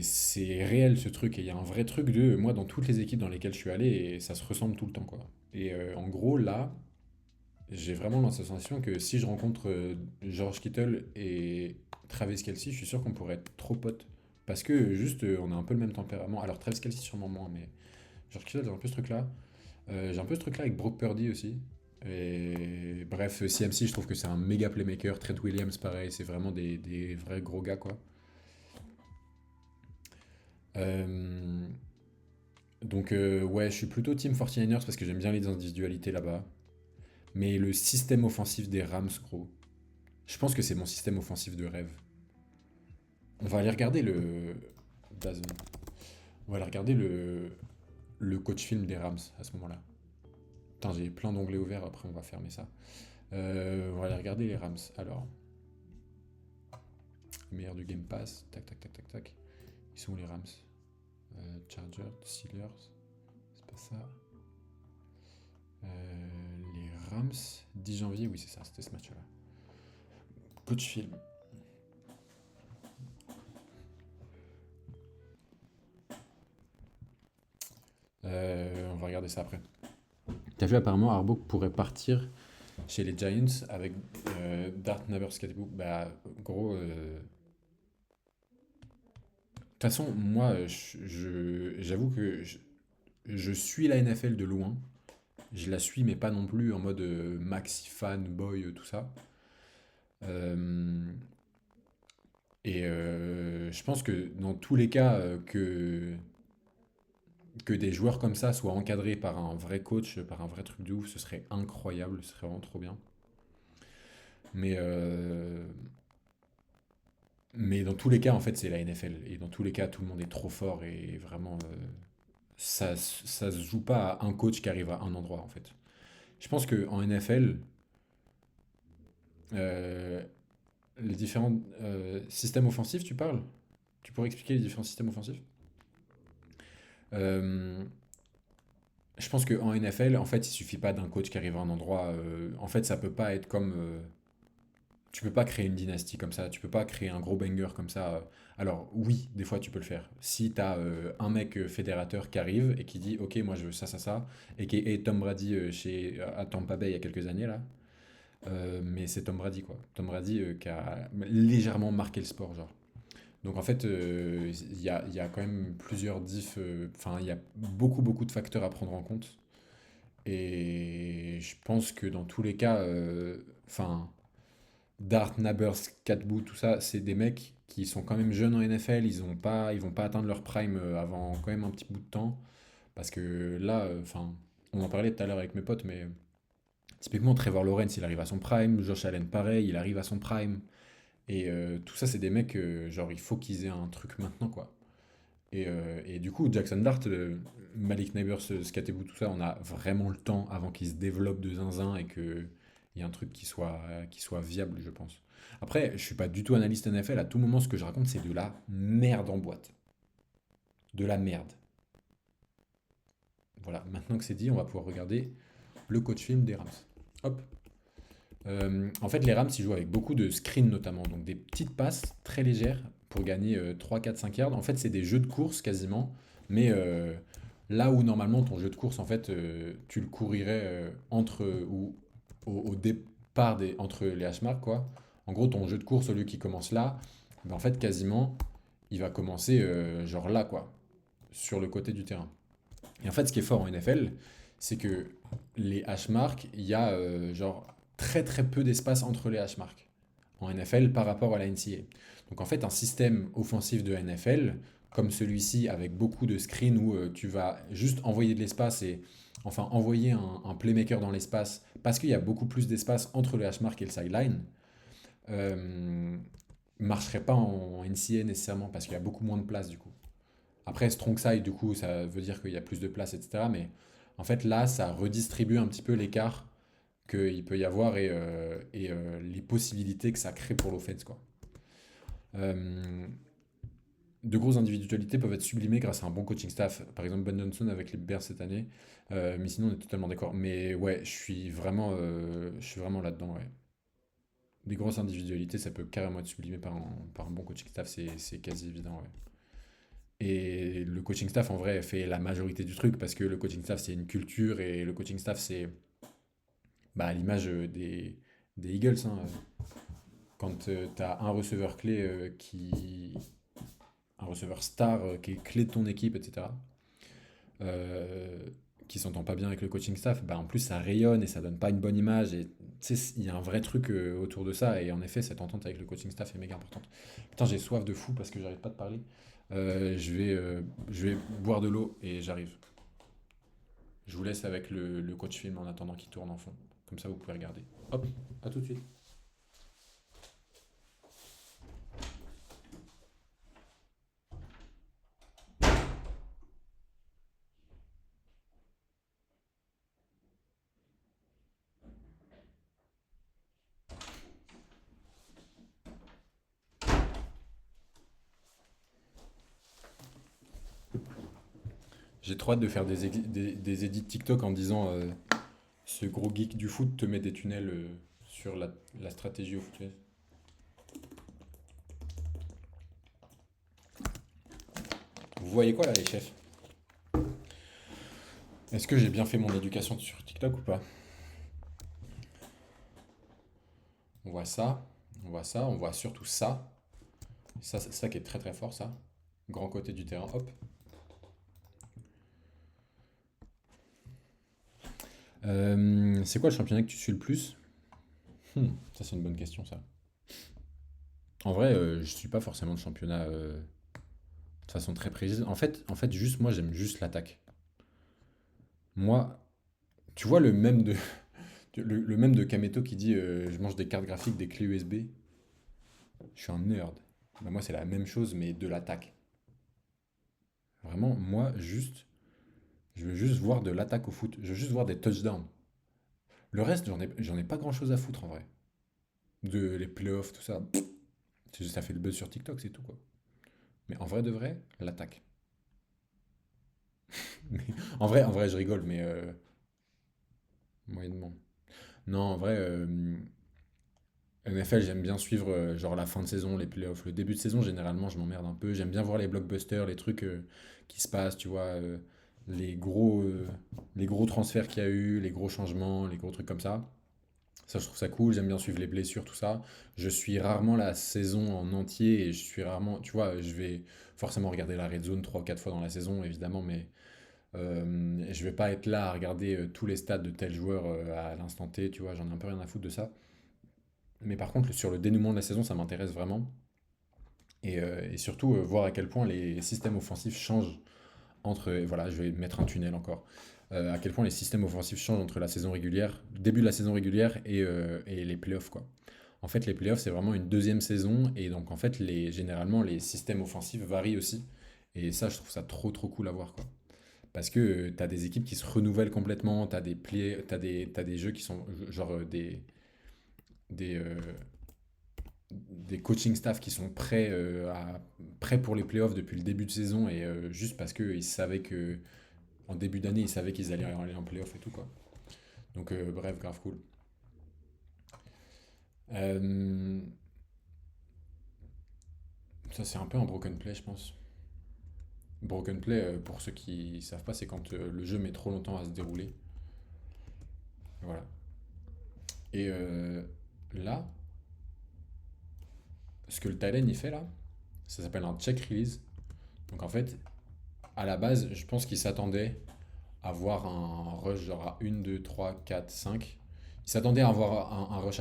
S1: c'est réel ce truc, et il y a un vrai truc de moi dans toutes les équipes dans lesquelles je suis allé, et ça se ressemble tout le temps, quoi. Et en gros, là, j'ai vraiment la sensation que si je rencontre George Kittle et Travis Kelce, je suis sûr qu'on pourrait être trop potes. Parce que juste, on a un peu le même tempérament. Alors, Travis Kelce, sûrement moins, mais George Kittle, j'ai un peu ce truc-là. J'ai un peu ce truc-là avec Brock Purdy aussi. Et bref, CMC, je trouve que c'est un méga playmaker. Trent Williams, pareil, c'est vraiment des vrais gros gars, quoi. Euh, donc, ouais, je suis plutôt Team 49ers parce que j'aime bien les individualités là-bas. Mais le système offensif des Rams, gros, je pense que c'est mon système offensif de rêve. On va aller regarder le. Dazn. On va aller regarder le coach film des Rams à ce moment-là. Putain, j'ai plein d'onglets ouverts, après on va fermer ça. On va aller regarder les Rams. Alors, le meilleur du Game Pass. Tac, tac, tac, tac, tac. Ils sont où les Rams? Chargers, Steelers. C'est pas ça. Les Rams, 10 janvier, oui, c'est ça, c'était ce match-là. Coach film. On va regarder ça après. T'as vu, apparemment, Harbaugh pourrait partir chez les Giants avec Dart Naberskatebou. Bah, gros. De toute façon, moi, j'avoue que je suis la NFL de loin. Je la suis, mais pas non plus en mode maxi fan, boy, tout ça. Euh, et je pense que dans tous les cas, que des joueurs comme ça soient encadrés par un vrai coach, par un vrai truc de ouf, ce serait incroyable, ce serait vraiment trop bien. Mais, euh, mais dans tous les cas, en fait, c'est la NFL. Et dans tous les cas, tout le monde est trop fort et vraiment, ça se joue pas à un coach qui arrive à un endroit, en fait. Je pense qu'en NFL, euh, les différents systèmes offensifs, tu parles? Tu pourrais expliquer les différents systèmes offensifs? Euh, je pense qu'en NFL, en fait, il suffit pas d'un coach qui arrive à un endroit. En fait, ça peut pas être comme. Tu peux pas créer une dynastie comme ça. Tu peux pas créer un gros banger comme ça. Alors, oui, des fois, tu peux le faire. Si tu as un mec fédérateur qui arrive et qui dit, OK, moi, je veux ça, ça, ça, et qui est Tom Brady à Tampa Bay il y a quelques années, là. Mais c'est Tom Brady, quoi. Tom Brady qui a légèrement marqué le sport, genre. Donc en fait, il y a quand même plusieurs diffs, enfin il y a beaucoup beaucoup de facteurs à prendre en compte. Et je pense que dans tous les cas, enfin Dart, Nabers, Catboot, tout ça, c'est des mecs qui sont quand même jeunes en NFL, ils vont pas atteindre leur prime avant quand même un petit bout de temps. Parce que là, enfin, on en parlait tout à l'heure avec mes potes, mais typiquement Trevor Lawrence, il arrive à son prime, Josh Allen pareil, il arrive à son prime. Et tout ça, c'est des mecs, genre, il faut qu'ils aient un truc maintenant, quoi. Et du coup, Jackson Dart, Malik Neighbors, Scateboo, tout ça, on a vraiment le temps avant qu'ils se développent de zinzin et qu'il y ait un truc qui soit viable, je pense. Après, je suis pas du tout analyste NFL, à tout moment, ce que je raconte, c'est de la merde en boîte. De la merde. Voilà, maintenant que c'est dit, on va pouvoir regarder le coach film des Rams. Hop. En fait, les Rams, ils jouent avec beaucoup de screens notamment, donc des petites passes très légères pour gagner 3, 4, 5 yards. En fait, c'est des jeux de course quasiment, mais là où normalement ton jeu de course, en fait, tu le courirais ou au départ entre les hash marks, quoi. En gros, ton jeu de course, au lieu qu'il commence là, ben, en fait, quasiment, il va commencer genre là, quoi, sur le côté du terrain. Et en fait, ce qui est fort en NFL, c'est que les hash marks, il y a genre très très peu d'espace entre les hash marks en NFL par rapport à la NCAA. Donc en fait, un système offensif de NFL, comme celui-ci, avec beaucoup de screens où tu vas juste envoyer de l'espace et enfin envoyer un playmaker dans l'espace, parce qu'il y a beaucoup plus d'espace entre le hash mark et le sideline, euh, marcherait pas en NCAA nécessairement, parce qu'il y a beaucoup moins de place du coup. Après, strong side, du coup, ça veut dire qu'il y a plus de place, etc. Mais en fait, là, ça redistribue un petit peu l'écart qu'il peut y avoir et les possibilités que ça crée pour l'offense, quoi. Euh, de grosses individualités peuvent être sublimées grâce à un bon coaching staff. Par exemple, Ben Johnson avec les Bears cette année. Mais sinon, on est totalement d'accord. Mais ouais, je suis vraiment là-dedans. Ouais. Des grosses individualités, ça peut carrément être sublimé par un bon coaching staff, c'est quasi évident. Ouais. Et le coaching staff, en vrai, fait la majorité du truc parce que le coaching staff, c'est une culture et le coaching staff, c'est bah, à l'image des Eagles. Hein. Quand tu as un receveur clé un receveur star qui est clé de ton équipe, etc., euh, qui s'entend pas bien avec le coaching staff, bah en plus ça rayonne et ça donne pas une bonne image. Et tu sais, il y a un vrai truc autour de ça. Et en effet, cette entente avec le coaching staff est méga importante. Putain, j'ai soif de fou parce que j'arrête pas de parler. Je vais boire de l'eau et j'arrive. Je vous laisse avec le coach film en attendant qu'il tourne en fond. Comme ça, vous pouvez regarder. Hop, à tout de suite. J'ai trop hâte de faire des edits TikTok en disant ce gros geek du foot te met des tunnels sur la stratégie au foot. Vous voyez quoi là, les chefs? Est-ce que j'ai bien fait mon éducation sur TikTok ou pas? On voit ça, on voit ça, on voit surtout ça. Ça, c'est ça qui est très très fort, ça. Grand côté du terrain, hop. C'est quoi le championnat que tu suis le plus? Ça c'est une bonne question, ça. En vrai, je suis pas forcément le championnat de façon très précise. En fait, juste moi, j'aime juste l'attaque. Moi, tu vois le même de le même de Kameto qui dit je mange des cartes graphiques, des clés USB. Je suis un nerd. Bah, moi, c'est la même chose, mais de l'attaque. Vraiment, moi, juste, je veux juste voir de l'attaque au foot. Je veux juste voir des touchdowns. Le reste, j'en ai pas grand-chose à foutre en vrai. De les playoffs, tout ça. Ça fait le buzz sur TikTok, c'est tout quoi. Mais en vrai de vrai, l'attaque. Mais en vrai, je rigole, mais moyennement. Non, en vrai, NFL, j'aime bien suivre genre la fin de saison, les playoffs. Le début de saison, généralement, je m'emmerde un peu. J'aime bien voir les blockbusters, les trucs qui se passent, tu vois, les gros, euh, les gros transferts qu'il y a eu, les gros changements, les gros trucs comme ça. Ça, je trouve ça cool. J'aime bien suivre les blessures, tout ça. Je suis rarement la saison en entier et je suis rarement, tu vois, je vais forcément regarder la red zone 3 ou 4 fois dans la saison, évidemment, mais je vais pas être là à regarder tous les stats de tel joueur à l'instant T, tu vois, j'en ai un peu rien à foutre de ça. Mais par contre, sur le dénouement de la saison, ça m'intéresse vraiment. Et surtout, voir à quel point les systèmes offensifs changent entre. Et voilà, je vais mettre un tunnel encore. À quel point les systèmes offensifs changent entre la saison régulière, le début de la saison régulière et les playoffs, quoi. En fait, les playoffs, c'est vraiment une deuxième saison. Et donc, en fait, généralement, les systèmes offensifs varient aussi. Et ça, je trouve ça trop, trop cool à voir, quoi. Parce que tu as des équipes qui se renouvellent complètement, t'as des jeux qui sont genre des, euh, des coaching staff qui sont prêts pour les playoffs depuis le début de saison et juste parce qu'ils savaient que en début d'année ils savaient qu'ils allaient aller en playoff et tout quoi. Donc bref, grave cool. Euh, Ça c'est un peu un broken play je pense. Broken play pour ceux qui savent pas c'est quand le jeu met trop longtemps à se dérouler. Voilà. Et là, ce que le Thailand il fait là, ça s'appelle un check release. Donc en fait, à la base, je pense qu'il s'attendait avoir un rush genre à 1, 2, 3, 4, 5. Ils s'attendaient à avoir un rush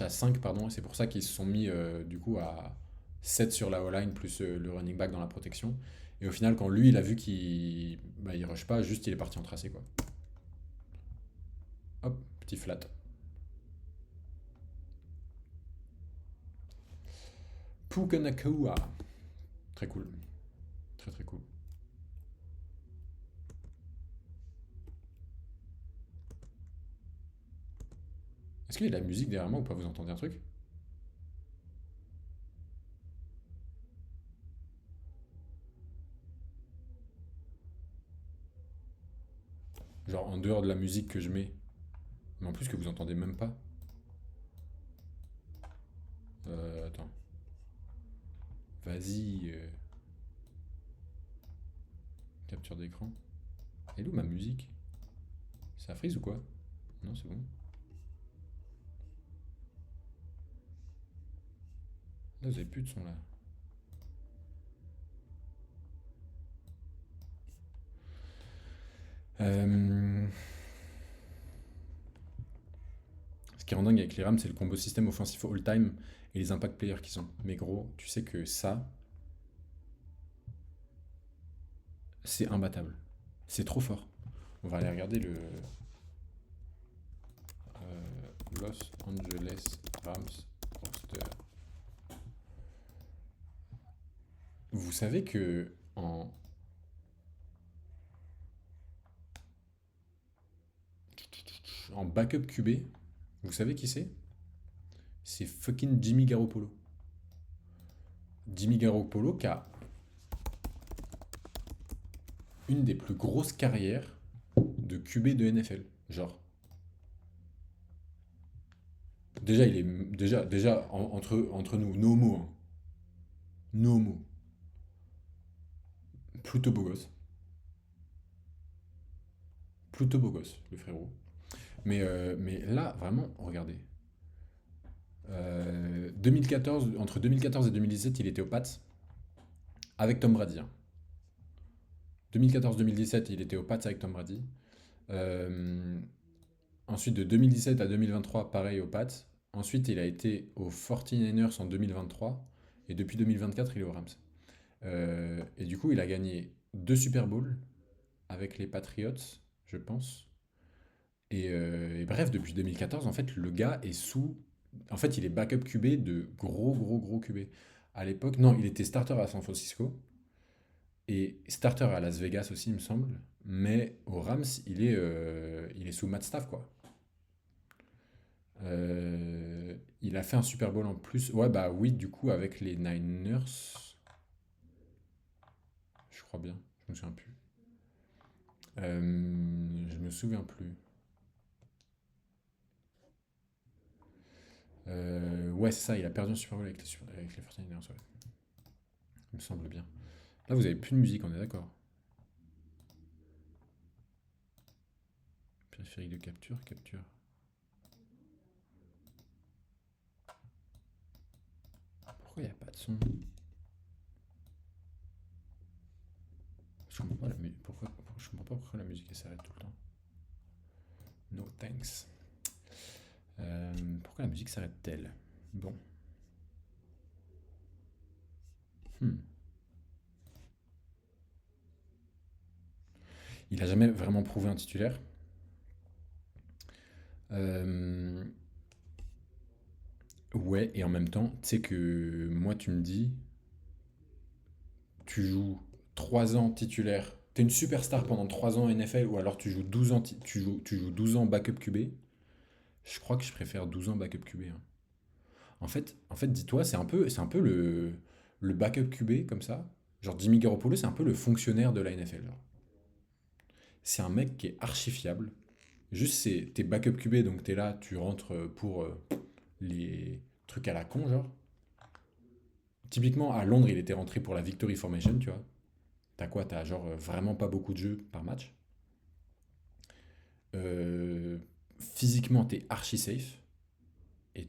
S1: à 5, pardon, et c'est pour ça qu'ils se sont mis du coup à 7 sur la O-line plus le running back dans la protection. Et au final, quand lui, il a vu qu'il il rush pas, juste il est parti en tracé quoi. Hop, petit flat. Puka Nakua. Très cool. Très très cool. Est-ce qu'il y a de la musique derrière moi ou pas? Vous entendez un truc? Genre en dehors de la musique que je mets, mais en plus que vous entendez même pas. Attends, vas-y, capture d'écran. Elle est où ma musique? Ça frise ou quoi? Non, c'est bon. Là, vous avez plus de son là. Euh, Ce qui rend dingue avec les Rams, c'est le combo système offensif all-time et les impact players qui sont. Mais gros, tu sais que ça, c'est imbattable. C'est trop fort. On va aller regarder le Los Angeles Rams roster. Vous savez que en backup QB, vous savez qui c'est? C'est fucking Jimmy Garoppolo. Jimmy Garoppolo qui a une des plus grosses carrières de QB de NFL. Genre, déjà, il est. Déjà entre nous, no homo, hein. No homo. Plutôt beau gosse. Plutôt beau gosse, le frérot. Mais là, vraiment, regardez. 2014, entre 2014 et 2017, il était aux Pats avec Tom Brady, hein. 2014-2017, il était aux Pats avec Tom Brady. Euh, Ensuite, de 2017 à 2023, pareil aux Pats. Ensuite, il a été aux 49ers en 2023. Et depuis 2024, il est aux Rams. Et du coup, il a gagné deux Super Bowls avec les Patriots, je pense. Et bref, depuis 2014, en fait, le gars est sous. En fait, il est backup QB de gros, gros, gros QB. À l'époque, non, il était starter à San Francisco et starter à Las Vegas aussi, il me semble. Mais aux Rams, il est sous Matt Staff, quoi. Il a fait un Super Bowl en plus. Ouais, bah oui, du coup, avec les Niners. Je crois bien. Je me souviens plus. Je me souviens plus. Ouais, c'est ça, il a perdu un Super Bowl avec les 49ers, ouais. Il me semble bien. Là, vous avez plus de musique, on est d'accord. Périphérique de capture, capture. Pourquoi il n'y a pas de son? Je comprends pas la musique. Je comprends pas pourquoi la musique elle s'arrête tout le temps. No thanks. Pourquoi la musique s'arrête-t-elle? Bon. Hmm. Il a jamais vraiment prouvé un titulaire. Euh, ouais, et en même temps, tu sais que moi, tu me dis, tu joues 3 ans titulaire, t'es une superstar pendant 3 ans NFL, ou alors tu joues 12 ans, tu joues 12 ans backup QB. Je crois que je préfère 12 ans backup QB, hein. En fait, dis-toi, c'est un peu le backup QB comme ça. Genre Jimmy Garoppolo, c'est un peu le fonctionnaire de la NFL, genre. C'est un mec qui est archi fiable. Juste, t'es backup QB, donc t'es là, tu rentres pour les trucs à la con, genre. Typiquement, à Londres, il était rentré pour la Victory Formation, tu vois. T'as quoi? T'as genre vraiment pas beaucoup de jeux par match. Euh, Physiquement, t'es archi safe. Et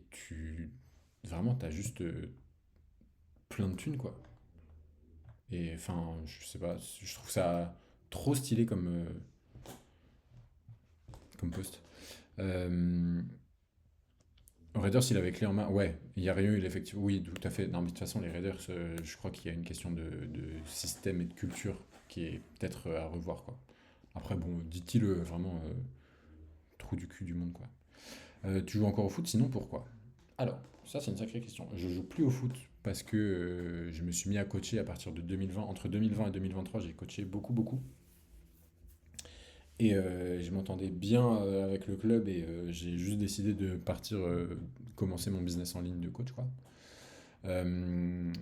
S1: vraiment, t'as juste plein de thunes, quoi. Et enfin, je sais pas, je trouve ça trop stylé comme poste. Euh, Raiders, il avait clé en main. Ouais, il y a rien eu l'effectif. Oui, tout à fait. Non, mais de toute façon, les Raiders, je crois qu'il y a une question de système et de culture qui est peut-être à revoir, quoi. Après, bon, dit-il vraiment trou du cul du monde, quoi. Tu joues encore au foot, sinon pourquoi? Alors, ça, c'est une sacrée question. Je joue plus au foot parce que je me suis mis à coacher à partir de 2020. Entre 2020 et 2023, j'ai coaché beaucoup, beaucoup. Et je m'entendais bien avec le club et j'ai juste décidé de partir commencer mon business en ligne de coach, quoi. Euh,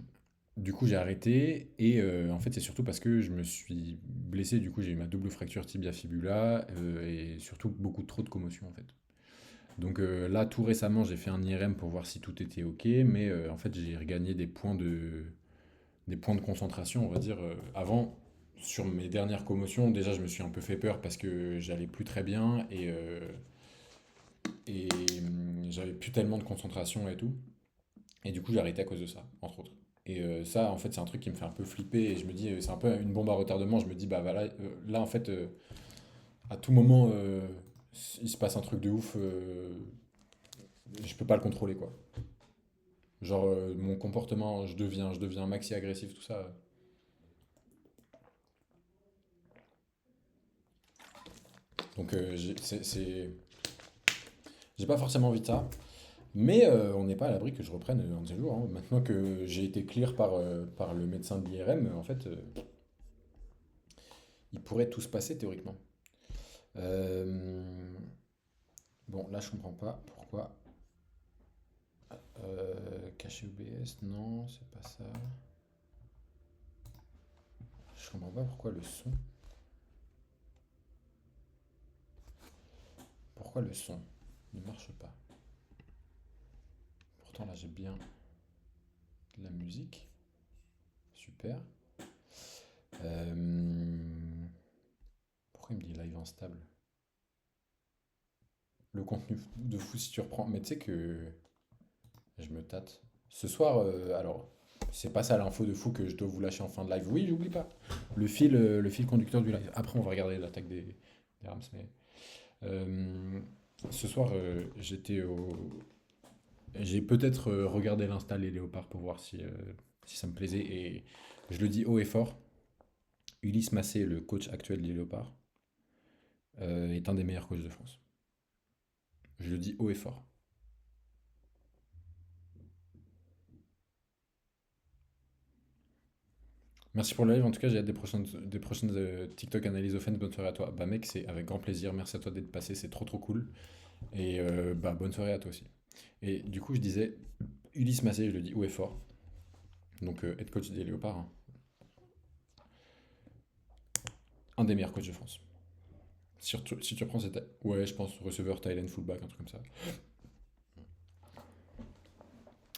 S1: Du coup, j'ai arrêté et en fait, c'est surtout parce que je me suis blessé. Du coup, j'ai eu ma double fracture tibia-fibula et surtout beaucoup trop de commotion en fait. Donc là, tout récemment, j'ai fait un IRM pour voir si tout était OK, mais en fait, j'ai regagné des points de concentration, on va dire. Avant, sur mes dernières commotions, déjà, je me suis un peu fait peur parce que j'allais plus très bien et j'avais plus tellement de concentration et tout. Et du coup, j'ai arrêté à cause de ça, entre autres. Et ça, en fait, c'est un truc qui me fait un peu flipper. Et je me dis, c'est un peu une bombe à retardement. Je me dis, bah voilà, là, en fait, à tout moment, il se passe un truc de ouf. Je peux pas le contrôler, quoi. Genre, mon comportement, je deviens maxi agressif, tout ça. Donc, j'ai pas forcément envie de ça. Mais on n'est pas à l'abri que je reprenne un de ces jours, hein. Maintenant que j'ai été clear par le médecin de l'IRM, en fait, il pourrait tout se passer théoriquement. Euh, Bon, là, je comprends pas pourquoi. Caché OBS, non, c'est pas ça. Je comprends pas pourquoi le son. Pourquoi le son ne marche pas. Pourtant, là, j'ai bien de la musique. Super. Euh, Pourquoi il me dit live instable? Le contenu de fou si tu reprends. Mais tu sais que je me tâte. Ce soir, alors, c'est pas ça l'info de fou que je dois vous lâcher en fin de live. Oui, j'oublie pas. Le fil conducteur du live. Après, on va regarder l'attaque des Rams. Mais euh, ce soir, j'ai peut-être regardé l'Insta Les Léopards pour voir si ça me plaisait. Et je le dis haut et fort. Ulysse Massé, le coach actuel des Léopards, est un des meilleurs coachs de France. Je le dis haut et fort. Merci pour le live. En tout cas, j'ai hâte des prochaines TikTok analyse offense. Bonne soirée à toi. Bah, mec, c'est avec grand plaisir. Merci à toi d'être passé. C'est trop, trop cool. Et bah, bonne soirée à toi aussi. Et du coup, je disais, Ulysse Massé, je le dis haut et fort. Donc, head coach des Léopards, hein. Un des meilleurs coachs de France. Si tu reprends cette. Ouais, je pense receveur, Thailand, fullback, un truc comme ça.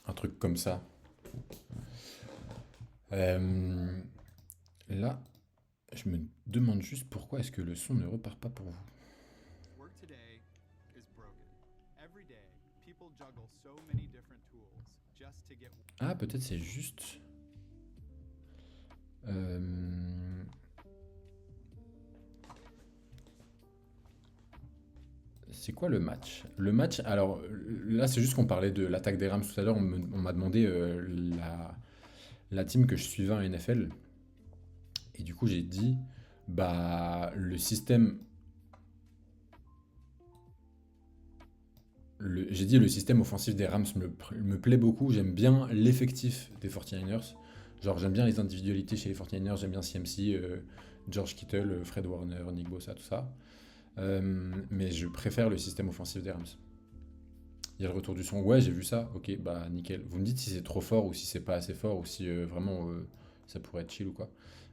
S1: Un truc comme ça. Euh, Là, je me demande juste pourquoi est-ce que le son ne repart pas pour vous.
S3: Work today is broken. Every day, people juggle so many different tools just to get.
S1: Ah, peut-être c'est juste. Euh, C'est quoi le match? Le match, alors là, c'est juste qu'on parlait de l'attaque des Rams tout à l'heure. On m'a demandé la team que je suivais en NFL. Et du coup, j'ai dit, bah, j'ai dit le système offensif des Rams me plaît beaucoup. J'aime bien l'effectif des 49ers. Genre, j'aime bien les individualités chez les 49ers. J'aime bien CMC, George Kittle, Fred Warner, Nick Bosa, tout ça. Mais je préfère le système offensif des Rams. Il y a le retour du son. Ouais, j'ai vu ça. Ok, bah nickel. Vous me dites si c'est trop fort ou si c'est pas assez fort ou si vraiment ça pourrait être chill ou quoi.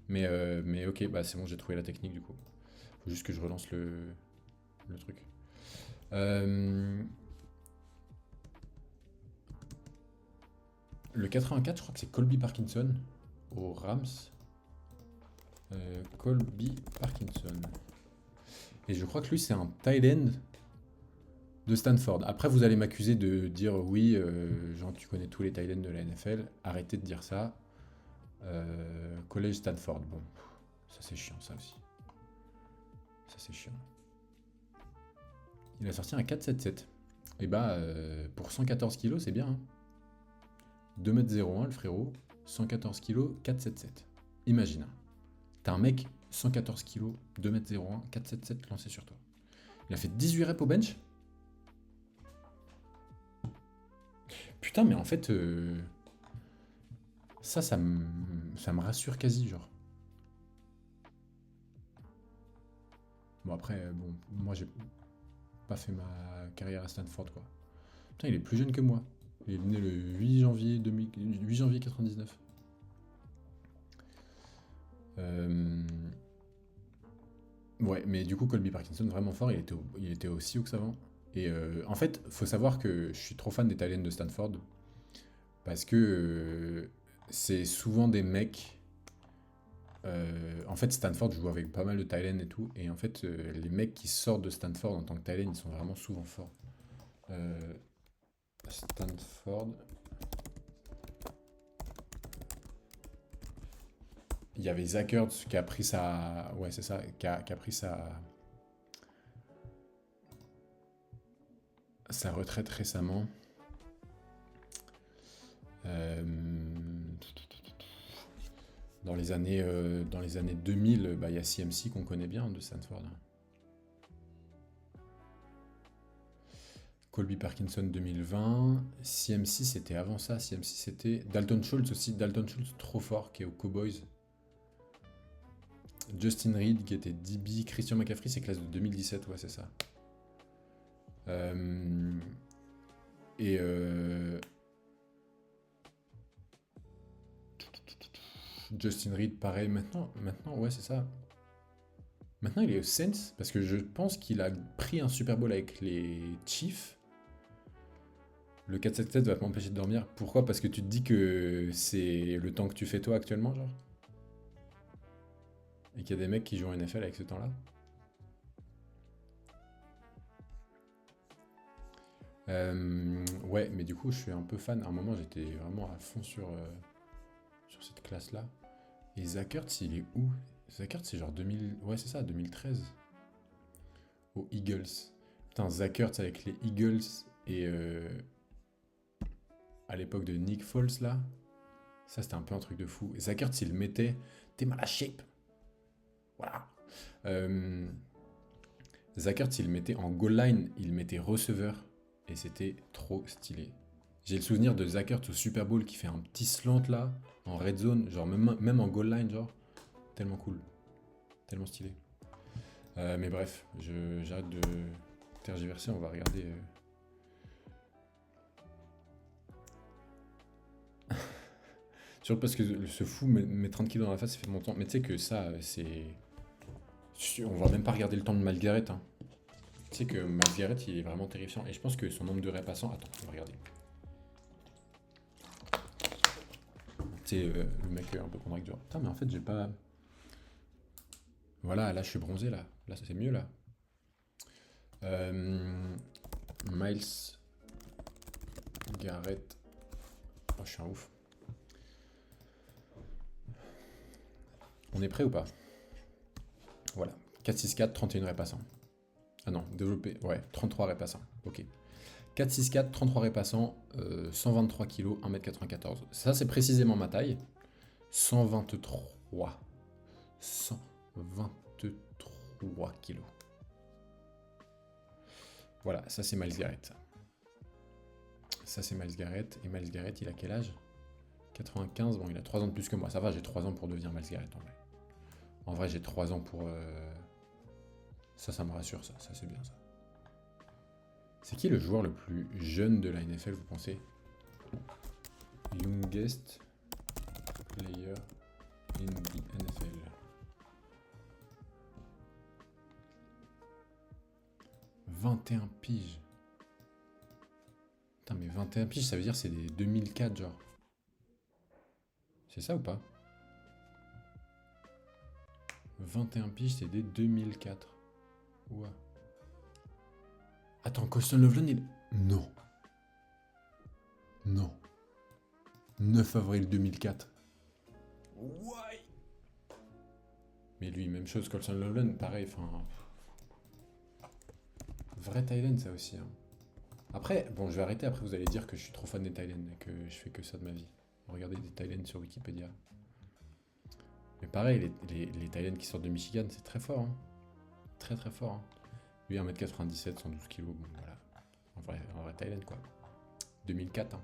S1: Mais ok, bah c'est bon, j'ai trouvé la technique du coup. Faut juste que je relance le truc. Euh, le 84, je crois que c'est Colby Parkinson aux Rams. Colby Parkinson. Et je crois que lui, c'est un tight end de Stanford. Après, vous allez m'accuser de dire oui, genre tu connais tous les tight ends de la NFL. Arrêtez de dire ça. Collège Stanford. Bon, ça c'est chiant, ça aussi. Ça c'est chiant. Il a sorti un 4,77. Et bah, pour 114 kilos, c'est bien, hein. 2,01 m le frérot. 114 kilos, 4,77. Imagine, hein. T'as un mec, 114 kilos, 2,01 m, 4,77 lancé sur toi. Il a fait 18 reps au bench. Putain, mais en fait, ça me rassure quasi, genre. Bon, après, bon, moi, j'ai pas fait ma carrière à Stanford, quoi. Putain, il est plus jeune que moi. Il est né le 8 janvier 99. Euh, Ouais, mais du coup, Colby Parkinson, vraiment fort, il était aussi haut que ça avant. Et en fait, faut savoir que je suis trop fan des Thaïlandais de Stanford, parce que c'est souvent des mecs. En fait, Stanford joue avec pas mal de Thaïlandais et tout, et en fait, les mecs qui sortent de Stanford en tant que Thaïlandais, ils sont vraiment souvent forts. Euh, Stanford. Il y avait Zach Ertz qui a pris sa. Ouais, c'est ça, qui a pris sa retraite récemment. Euh, dans les années 2000, bah, il y a CMC qu'on connaît bien de Stanford. Colby Parkinson 2020. CMC c'était avant ça. CMC c'était Dalton Schultz aussi. Dalton Schultz trop fort qui est aux Cowboys. Justin Reed qui était DB. Christian McCaffrey c'est classe de 2017. Ouais c'est ça. Et Justin Reed pareil maintenant ouais c'est ça. Maintenant il est aux Saints parce que je pense qu'il a pris un Super Bowl avec les Chiefs. Le 4-7-7 va m'empêcher de dormir. Pourquoi? Parce que tu te dis que c'est le temps que tu fais toi actuellement, genre? Et qu'il y a des mecs qui jouent en NFL avec ce temps-là? Ouais, mais du coup, je suis un peu fan. À un moment, j'étais vraiment à fond sur cette classe-là. Et Zach Ertz, il est où? Zach Ertz, c'est genre 2000... Ouais, c'est ça, 2013. Aux Eagles. Putain, Zach Ertz avec les Eagles et... à l'époque de Nick Foles, là, ça, c'était un peu un truc de fou. Et Zach Ertz, il le mettait... T'es mal à shape. Voilà. Zach Ertz, il le mettait en goal line, il le mettait receveur. Et c'était trop stylé. J'ai le souvenir de Zach Ertz au Super Bowl qui fait un petit slant, là, en red zone, genre même en goal line, genre. Tellement cool. Tellement stylé. Mais bref, j'arrête de tergiverser, on va regarder... Surtout parce que ce fou met 30 kilos dans la face, ça fait mon temps. Mais tu sais que ça, c'est... On va même pas regarder le temps de Myles Garrett. Hein. Tu sais que Myles Garrett, il est vraiment terrifiant. Et je pense que son nombre de reps passants... Attends, on va regarder. Tu sais, le mec un peu contracteur. Putain, mais en fait, j'ai pas... Voilà, là, je suis bronzé, là. Là, c'est mieux, là. Myles Garrett. Oh, je suis un ouf. On est prêt ou pas? Voilà. 4-6-4, 31 reps passants. Ah non, développé. Ouais, 33 reps passants. Ok. 4-6-4, 33 reps passants, 123 kg, 1m94. Ça, c'est précisément ma taille. 123. 123 kg. Voilà, ça c'est Myles Garrett. Ça c'est Myles Garrett. Et Myles Garrett, il a quel âge? 95, bon il a 3 ans de plus que moi. Ça va, j'ai 3 ans pour devenir Myles Garrett en vrai. En vrai, j'ai 3 ans pour... Ça me rassure, ça c'est bien ça. C'est qui le joueur le plus jeune de la NFL, vous pensez? Youngest player in the NFL. « 21 piges. Putain, mais 21 piges, ça veut dire c'est des 2004, genre. C'est ça ou pas? 21 piges, c'est des 2004. Ouais. Attends, Colston Loveland, il... Non. Non. 9 avril 2004. Ouais. Mais lui, même chose, Colston Loveland, pareil, enfin... Vrai Thailand, ça aussi. Hein. Après, bon, je vais arrêter, après vous allez dire que je suis trop fan des Thailand et que je fais que ça de ma vie. Regardez des Thailand sur Wikipédia. Mais pareil, les Thailand qui sortent de Michigan, c'est très fort. Hein. Très très fort. Hein. Lui, 1m97, 112 kg, bon, voilà. En vrai Thailand, quoi. 2004. Hein.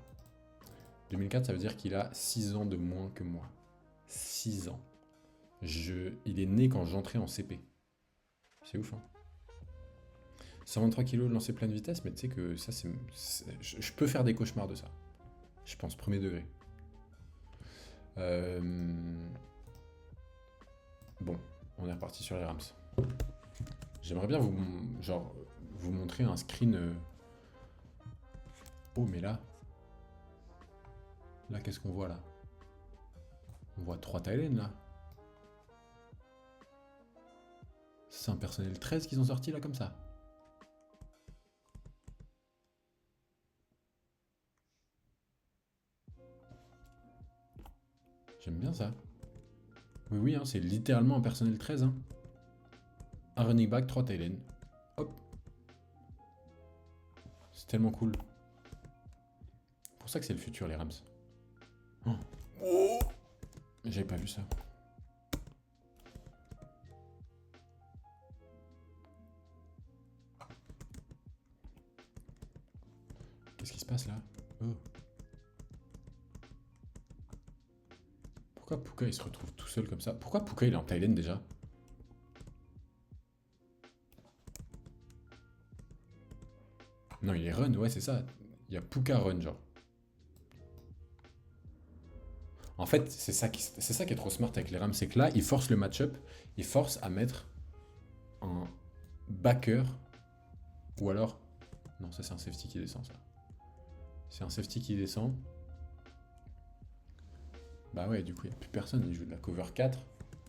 S1: 2004, ça veut dire qu'il a 6 ans de moins que moi. 6 ans. Il est né quand j'entrais en CP. C'est ouf, hein. 123 kg de lancer pleine vitesse, mais tu sais que ça, je peux faire des cauchemars de ça. Je pense, premier degré. Bon, on est reparti sur les Rams. J'aimerais bien vous montrer un screen... Oh, mais là... Là, qu'est-ce qu'on voit, là? On voit 3 Thaïlandais, là. C'est un personnel 13 qu'ils ont sorti, là, comme ça. J'aime bien ça. Oui, oui, hein, c'est littéralement un personnel 13. Hein. Un running back, 3 Thaïlandais. Hop. C'est tellement cool. C'est pour ça que c'est le futur, les Rams. Oh. J'avais pas vu ça. Qu'est-ce qui se passe là? Oh. Pourquoi Puka il se retrouve tout seul comme ça? Pourquoi Puka il est en Thaïlande déjà? Non, il est run, ouais, c'est ça. Il y a Puka run, genre. En fait, c'est ça qui est trop smart avec les Rams, c'est que là, ils forcent le match-up, ils forcent à mettre un backer, ou alors... Non, ça c'est un safety qui descend, ça. C'est un safety qui descend. Bah ouais, du coup, il n'y a plus personne, il joue de la cover 4,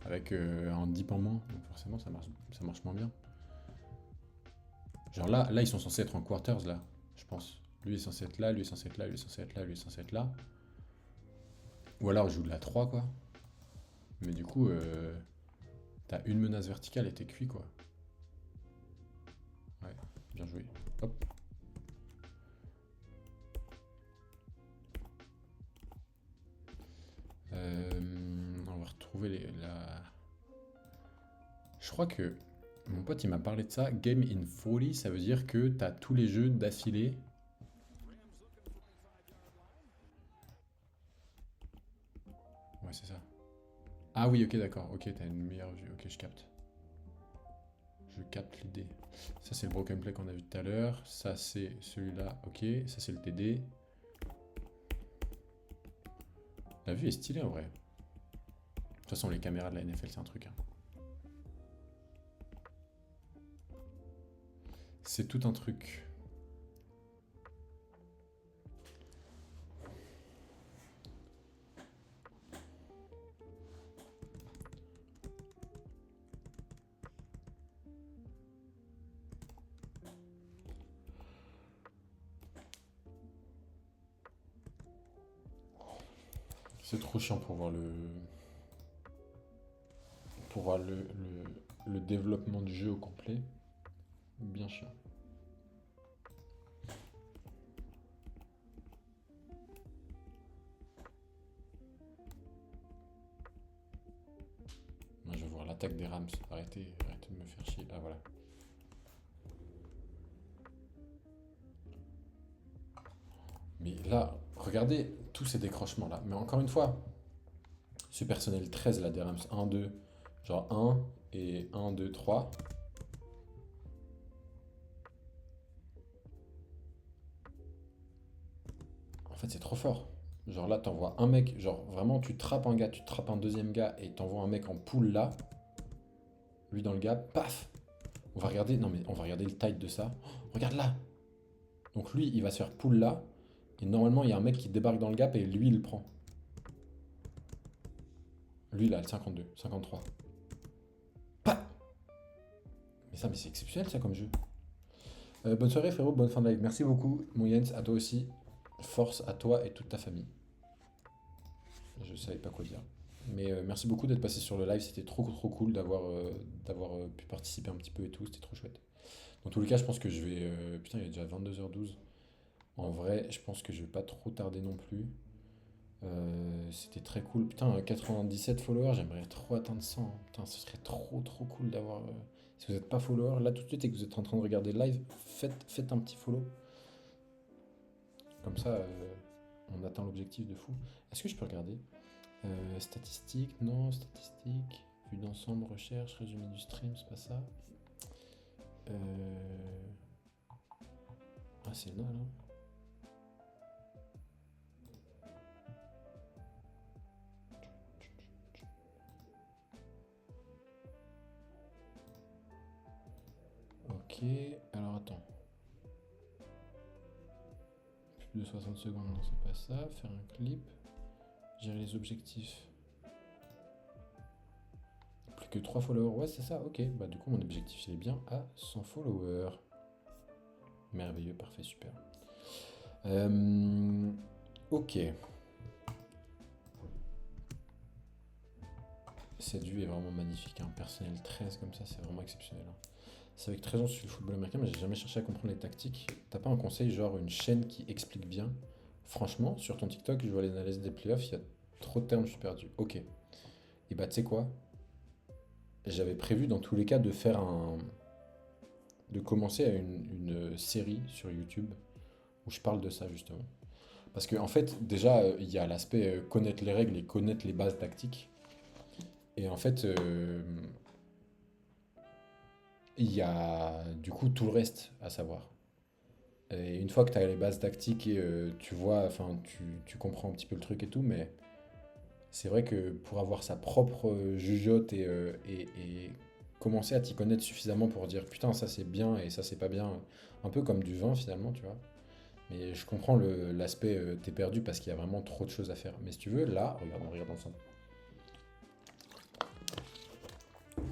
S1: avec un dip en moins, donc forcément, ça marche moins bien. Genre là, ils sont censés être en quarters, là, je pense. Lui est censé être là, lui est censé être là, lui est censé être là, lui est censé être là. Ou alors, je joue de la 3, quoi. Mais du coup, t'as une menace verticale et t'es cuit, quoi. Ouais, bien joué. Hop. On va retrouver Je crois que mon pote, il m'a parlé de ça. Game in 40, ça veut dire que t'as tous les jeux d'affilée. Ouais, c'est ça. Ah oui, ok, d'accord. Ok, t'as une meilleure vue. Ok, je capte. Je capte l'idée. Ça, c'est le broken play qu'on a vu tout à l'heure. Ça, c'est celui-là. Ok, ça, c'est le TD. La vue est stylée, en vrai. De toute façon, les caméras de la NFL, c'est un truc. Hein. C'est tout un truc. C'est trop chiant pour voir le développement du jeu au complet. Bien chiant. Moi, je veux voir l'attaque des Rams. Arrêtez de me faire chier. Ah, voilà. Mais là, regardez tous ces décrochements là. Mais encore une fois, ce personnel 13 là des Rams, 1, 2, genre 1 et 1, 2, 3. En fait, c'est trop fort. Genre là, t'envoies un mec, genre vraiment, tu trappes un gars, tu trappes un deuxième gars et t'envoies un mec en poule là. Lui dans le gars, paf. On va regarder, non mais on va regarder le tight de ça. Oh, regarde là. Donc lui, il va se faire poule là. Et normalement, il y a un mec qui débarque dans le gap et lui, il le prend. Lui, là, le 52, 53. Pas. Mais c'est exceptionnel ça comme jeu. Bonne soirée frérot, bonne fin de live. Merci beaucoup, mon Jens, à toi aussi. Force à toi et toute ta famille. Je savais pas quoi dire. Mais merci beaucoup d'être passé sur le live, c'était trop cool d'avoir pu participer un petit peu et tout, c'était trop chouette. Dans tous les cas, je pense que je vais... putain, il est déjà 22h12. En vrai, je pense que je vais pas trop tarder non plus. C'était très cool. Putain, 97 followers, j'aimerais trop atteindre 100. Hein. Putain, ce serait trop cool d'avoir... Si vous n'êtes pas follower, là tout de suite et que vous êtes en train de regarder le live, faites un petit follow. Comme ça, on atteint l'objectif de fou. Est-ce que je peux regarder statistiques, non, statistiques, vue d'ensemble, recherche, résumé du stream, c'est pas ça. Ah, c'est nul, hein. alors attends. Plus de 60 secondes, non, c'est pas ça. Faire un clip. Gérer les objectifs. Plus que 3 followers, ouais, c'est ça, ok. Bah, du coup, mon objectif, il est bien à 100 followers. Merveilleux, parfait, super. Ok. Cette vue est vraiment magnifique. Hein. Personnel 13 comme ça, c'est vraiment exceptionnel. Hein. C'est avec 13 ans sur le football américain, mais j'ai jamais cherché à comprendre les tactiques. T'as pas un conseil, genre une chaîne qui explique bien? Franchement, sur ton TikTok, je vois les analyses des playoffs, il y a trop de termes, je suis perdu. Ok. Et bah, tu sais quoi? J'avais prévu dans tous les cas de commencer à une série sur YouTube où je parle de ça justement. Parce qu'en fait, déjà, il y a l'aspect connaître les règles et connaître les bases tactiques. Et en fait, il y a du coup tout le reste à savoir. Et une fois que tu as les bases tactiques et tu vois, enfin, tu comprends un petit peu le truc et tout, mais c'est vrai que pour avoir sa propre jugeote et commencer à t'y connaître suffisamment pour dire putain, ça c'est bien et ça c'est pas bien, un peu comme du vin finalement, tu vois. Mais je comprends l'aspect t'es perdu parce qu'il y a vraiment trop de choses à faire. Mais si tu veux, là, regarde ensemble.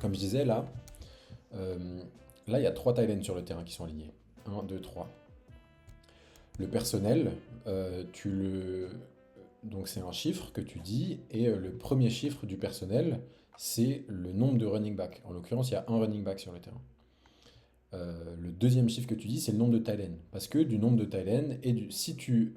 S1: Comme je disais, euh, là il y a 3 Thaïlandais sur le terrain qui sont alignés. Un, 2, 3. Le personnel, donc c'est un chiffre que tu dis, et le premier chiffre du personnel, c'est le nombre de running back. En l'occurrence, il y a un running back sur le terrain. Le deuxième chiffre que tu dis, c'est le nombre de tight ends. Parce que du nombre de tight ends, si tu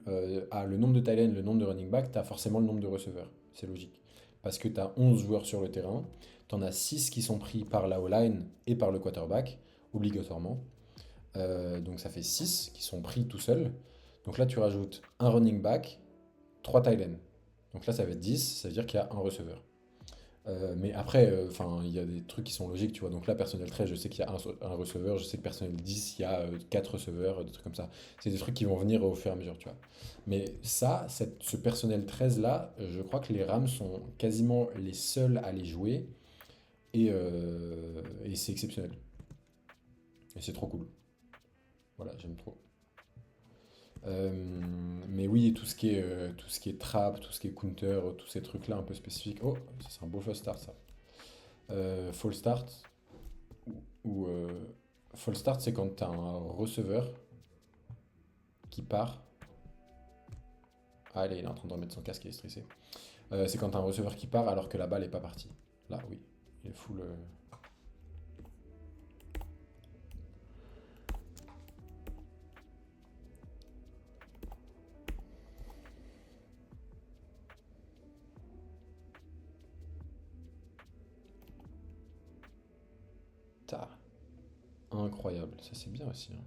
S1: as le nombre de tight ends, le nombre de running back, tu as forcément le nombre de receveurs. C'est logique. Parce que tu as 11 joueurs sur le terrain, tu en as 6 qui sont pris par la O-line et par le quarterback, obligatoirement. Donc ça fait 6 qui sont pris tout seuls. Donc là, tu rajoutes un running back, 3 tight ends. Donc là, ça va être 10, ça veut dire qu'il y a un receveur. Mais après, il y a des trucs qui sont logiques, tu vois. Donc là, personnel 13, je sais qu'il y a un receveur, je sais que personnel 10, il y a 4 receveurs, des trucs comme ça. C'est des trucs qui vont venir au fur et à mesure, tu vois. Mais ça, ce personnel 13 là, je crois que les Rams sont quasiment les seuls à les jouer. Et c'est exceptionnel. Et c'est trop cool. Voilà, j'aime trop. Euh, mais oui, tout ce qui est trap, tout ce qui est counter, tous ces trucs-là un peu spécifiques. Oh, ça, c'est un beau false start, ça. False start, ou false start, c'est quand tu as un receveur qui part. Ah, allez, il est en train de remettre son casque, il est stressé. C'est quand tu as un receveur qui part alors que la balle est pas partie. Là, oui, il est full. Ta. Incroyable, ça c'est bien aussi. Hein.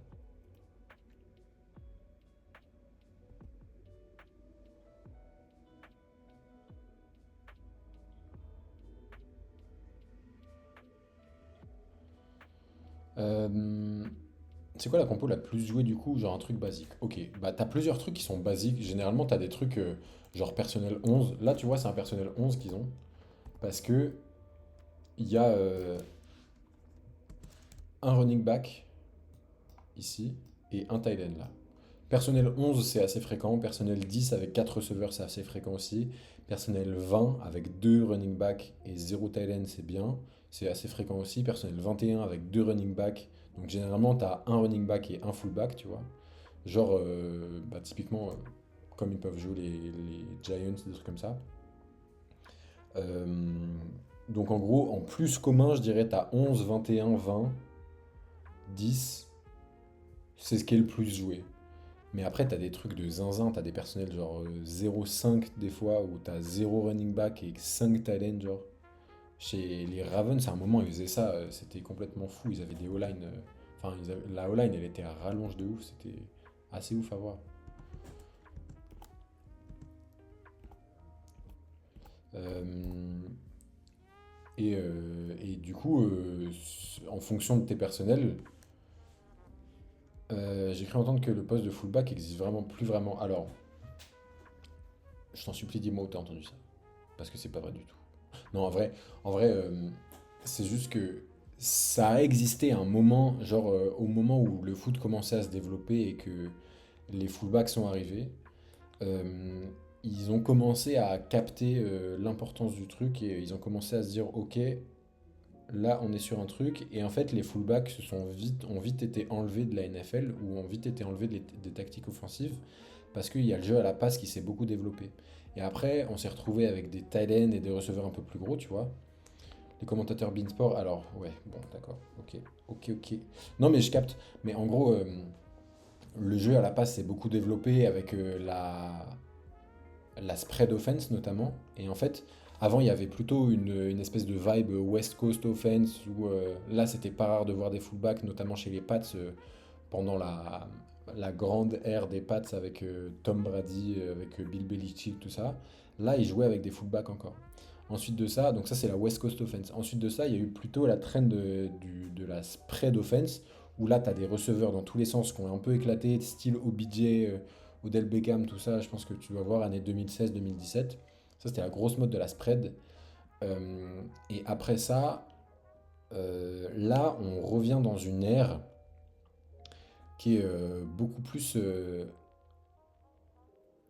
S1: Euh, C'est quoi la compo la plus jouée du coup? Genre un truc basique. Ok, bah t'as plusieurs trucs qui sont basiques. Généralement, t'as des trucs genre personnel 11. Là, tu vois, c'est un personnel 11 qu'ils ont. Parce que il y a un running back ici et un tight end là. Personnel 11, c'est assez fréquent. Personnel 10 avec 4 receveurs, c'est assez fréquent aussi. Personnel 20 avec 2 running back et 0 tight end, c'est bien. C'est assez fréquent aussi. Personnel 21 avec 2 running back. Donc généralement, tu as un running back et un fullback, tu vois. Genre, typiquement, comme ils peuvent jouer les Giants, des trucs comme ça. Euh, donc en gros, en plus commun, je dirais, tu as 11, 21, 20, 10. C'est ce qui est le plus joué. Mais après, t'as des trucs de zinzin, t'as des personnels genre 0,5 des fois, où t'as 0 running back et 5 tight ends, genre. Chez les Ravens, à un moment, ils faisaient ça, c'était complètement fou. Ils avaient des O-line, la O-line, elle était à rallonge de ouf, c'était assez ouf à voir. Euh, et du coup, en fonction de tes personnels, j'ai cru entendre que le poste de fullback existe vraiment plus vraiment. Alors, je t'en supplie, dis-moi où t'as entendu ça. Parce que c'est pas vrai du tout. Non, en vrai, c'est juste que Ça a existé à un moment, genre au moment où le foot commençait à se développer et que les fullbacks sont arrivés, euh, ils ont commencé à capter l'importance du truc et ils ont commencé à se dire, ok, là on est sur un truc. Et en fait, les fullbacks ont vite été enlevés de la NFL ou ont vite été enlevés des tactiques offensives parce qu'il y a le jeu à la passe qui s'est beaucoup développé. Et après, on s'est retrouvé avec des tight ends et des receveurs un peu plus gros, tu vois. Les commentateurs Beansport, alors, ouais, bon, d'accord, ok. Non, mais je capte. Mais en gros, le jeu à la passe s'est beaucoup développé avec la spread offense notamment. Et en fait, avant, il y avait plutôt une espèce de vibe West Coast offense où là, c'était pas rare de voir des fullbacks, notamment chez les Pats, pendant la grande ère des Pats avec Tom Brady, avec Bill Belichick, tout ça. Là, ils jouaient avec des fullbacks encore. Ensuite de ça, donc ça c'est la West Coast offense. Ensuite de ça, il y a eu plutôt la trend de la spread offense, où là, tu as des receveurs dans tous les sens qui ont un peu éclaté, style OBJ, Odell Beckham, tout ça. Je pense que tu dois voir année 2016-2017. Ça, c'était la grosse mode de la spread. Et après ça, là, on revient dans une ère qui est beaucoup plus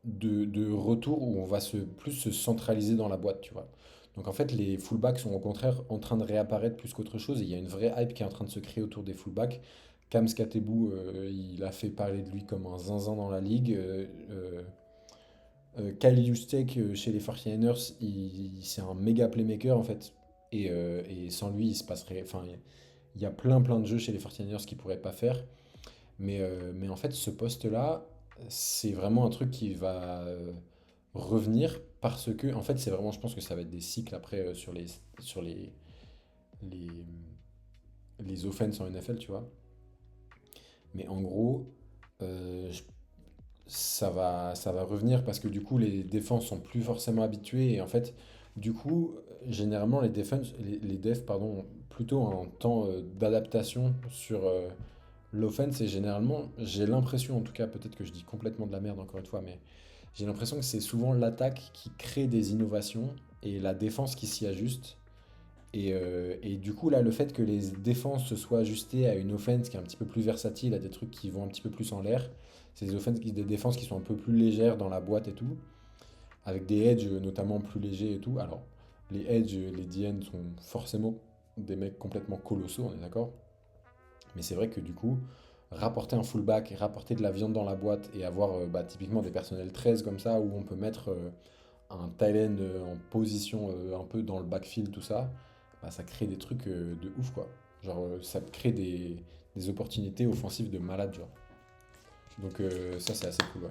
S1: de retour où on va plus se centraliser dans la boîte, tu vois. Donc en fait, les fullbacks sont au contraire en train de réapparaître plus qu'autre chose. Et il y a une vraie hype qui est en train de se créer autour des fullbacks. Cam Skatebu, il a fait parler de lui comme un zinzin dans la ligue. Kyle Juszczyk chez les 49ers, c'est un méga playmaker en fait. Et sans lui, il se passerait. Enfin, il y a plein de jeux chez les 49ers qu'il ne pourrait pas faire. Mais en fait, ce poste-là, c'est vraiment un truc qui va revenir parce que, en fait, c'est vraiment, je pense que ça va être des cycles après les, les offenses en NFL, tu vois. Mais en gros, euh, je- ça va revenir parce que du coup, les défenses sont plus forcément habituées et en fait, du coup, généralement, les devs, pardon, ont plutôt un temps d'adaptation sur l'offense et généralement, j'ai l'impression, en tout cas, peut-être que je dis complètement de la merde encore une fois, mais j'ai l'impression que c'est souvent l'attaque qui crée des innovations et la défense qui s'y ajuste. Et du coup, là, le fait que les défenses se soient ajustées à une offense qui est un petit peu plus versatile, à des trucs qui vont un petit peu plus en l'air, c'est des défenses qui sont un peu plus légères dans la boîte et tout, avec des edges notamment plus légers et tout. Alors, les edges, les DN sont forcément des mecs complètement colossaux, on est d'accord? Mais c'est vrai que du coup, rapporter un fullback, rapporter de la viande dans la boîte et avoir bah, typiquement des personnels 13 comme ça où on peut mettre un tight end en position un peu dans le backfield, tout ça, bah, ça crée des trucs de ouf quoi. Genre ça te crée des opportunités offensives de malade, genre. Donc ça c'est assez cool, ouais.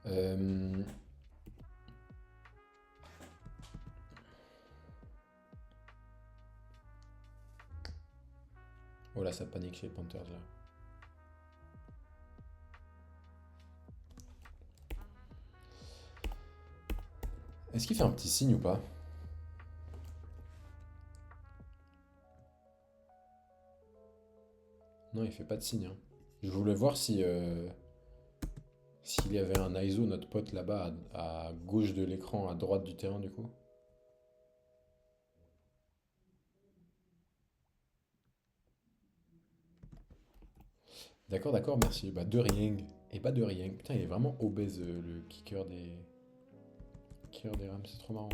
S1: Euh, Oh là, ça panique chez les Panthers là. Est-ce qu'il fait un petit signe ou pas? Non, il fait pas de signe, hein. Je voulais voir si s'il y avait un ISO, notre pote là-bas, à gauche de l'écran, à droite du terrain, du coup. D'accord, merci. Bah, de rien. Et pas de rien. Putain, il est vraiment obèse, le kicker des Rams, c'est trop marrant.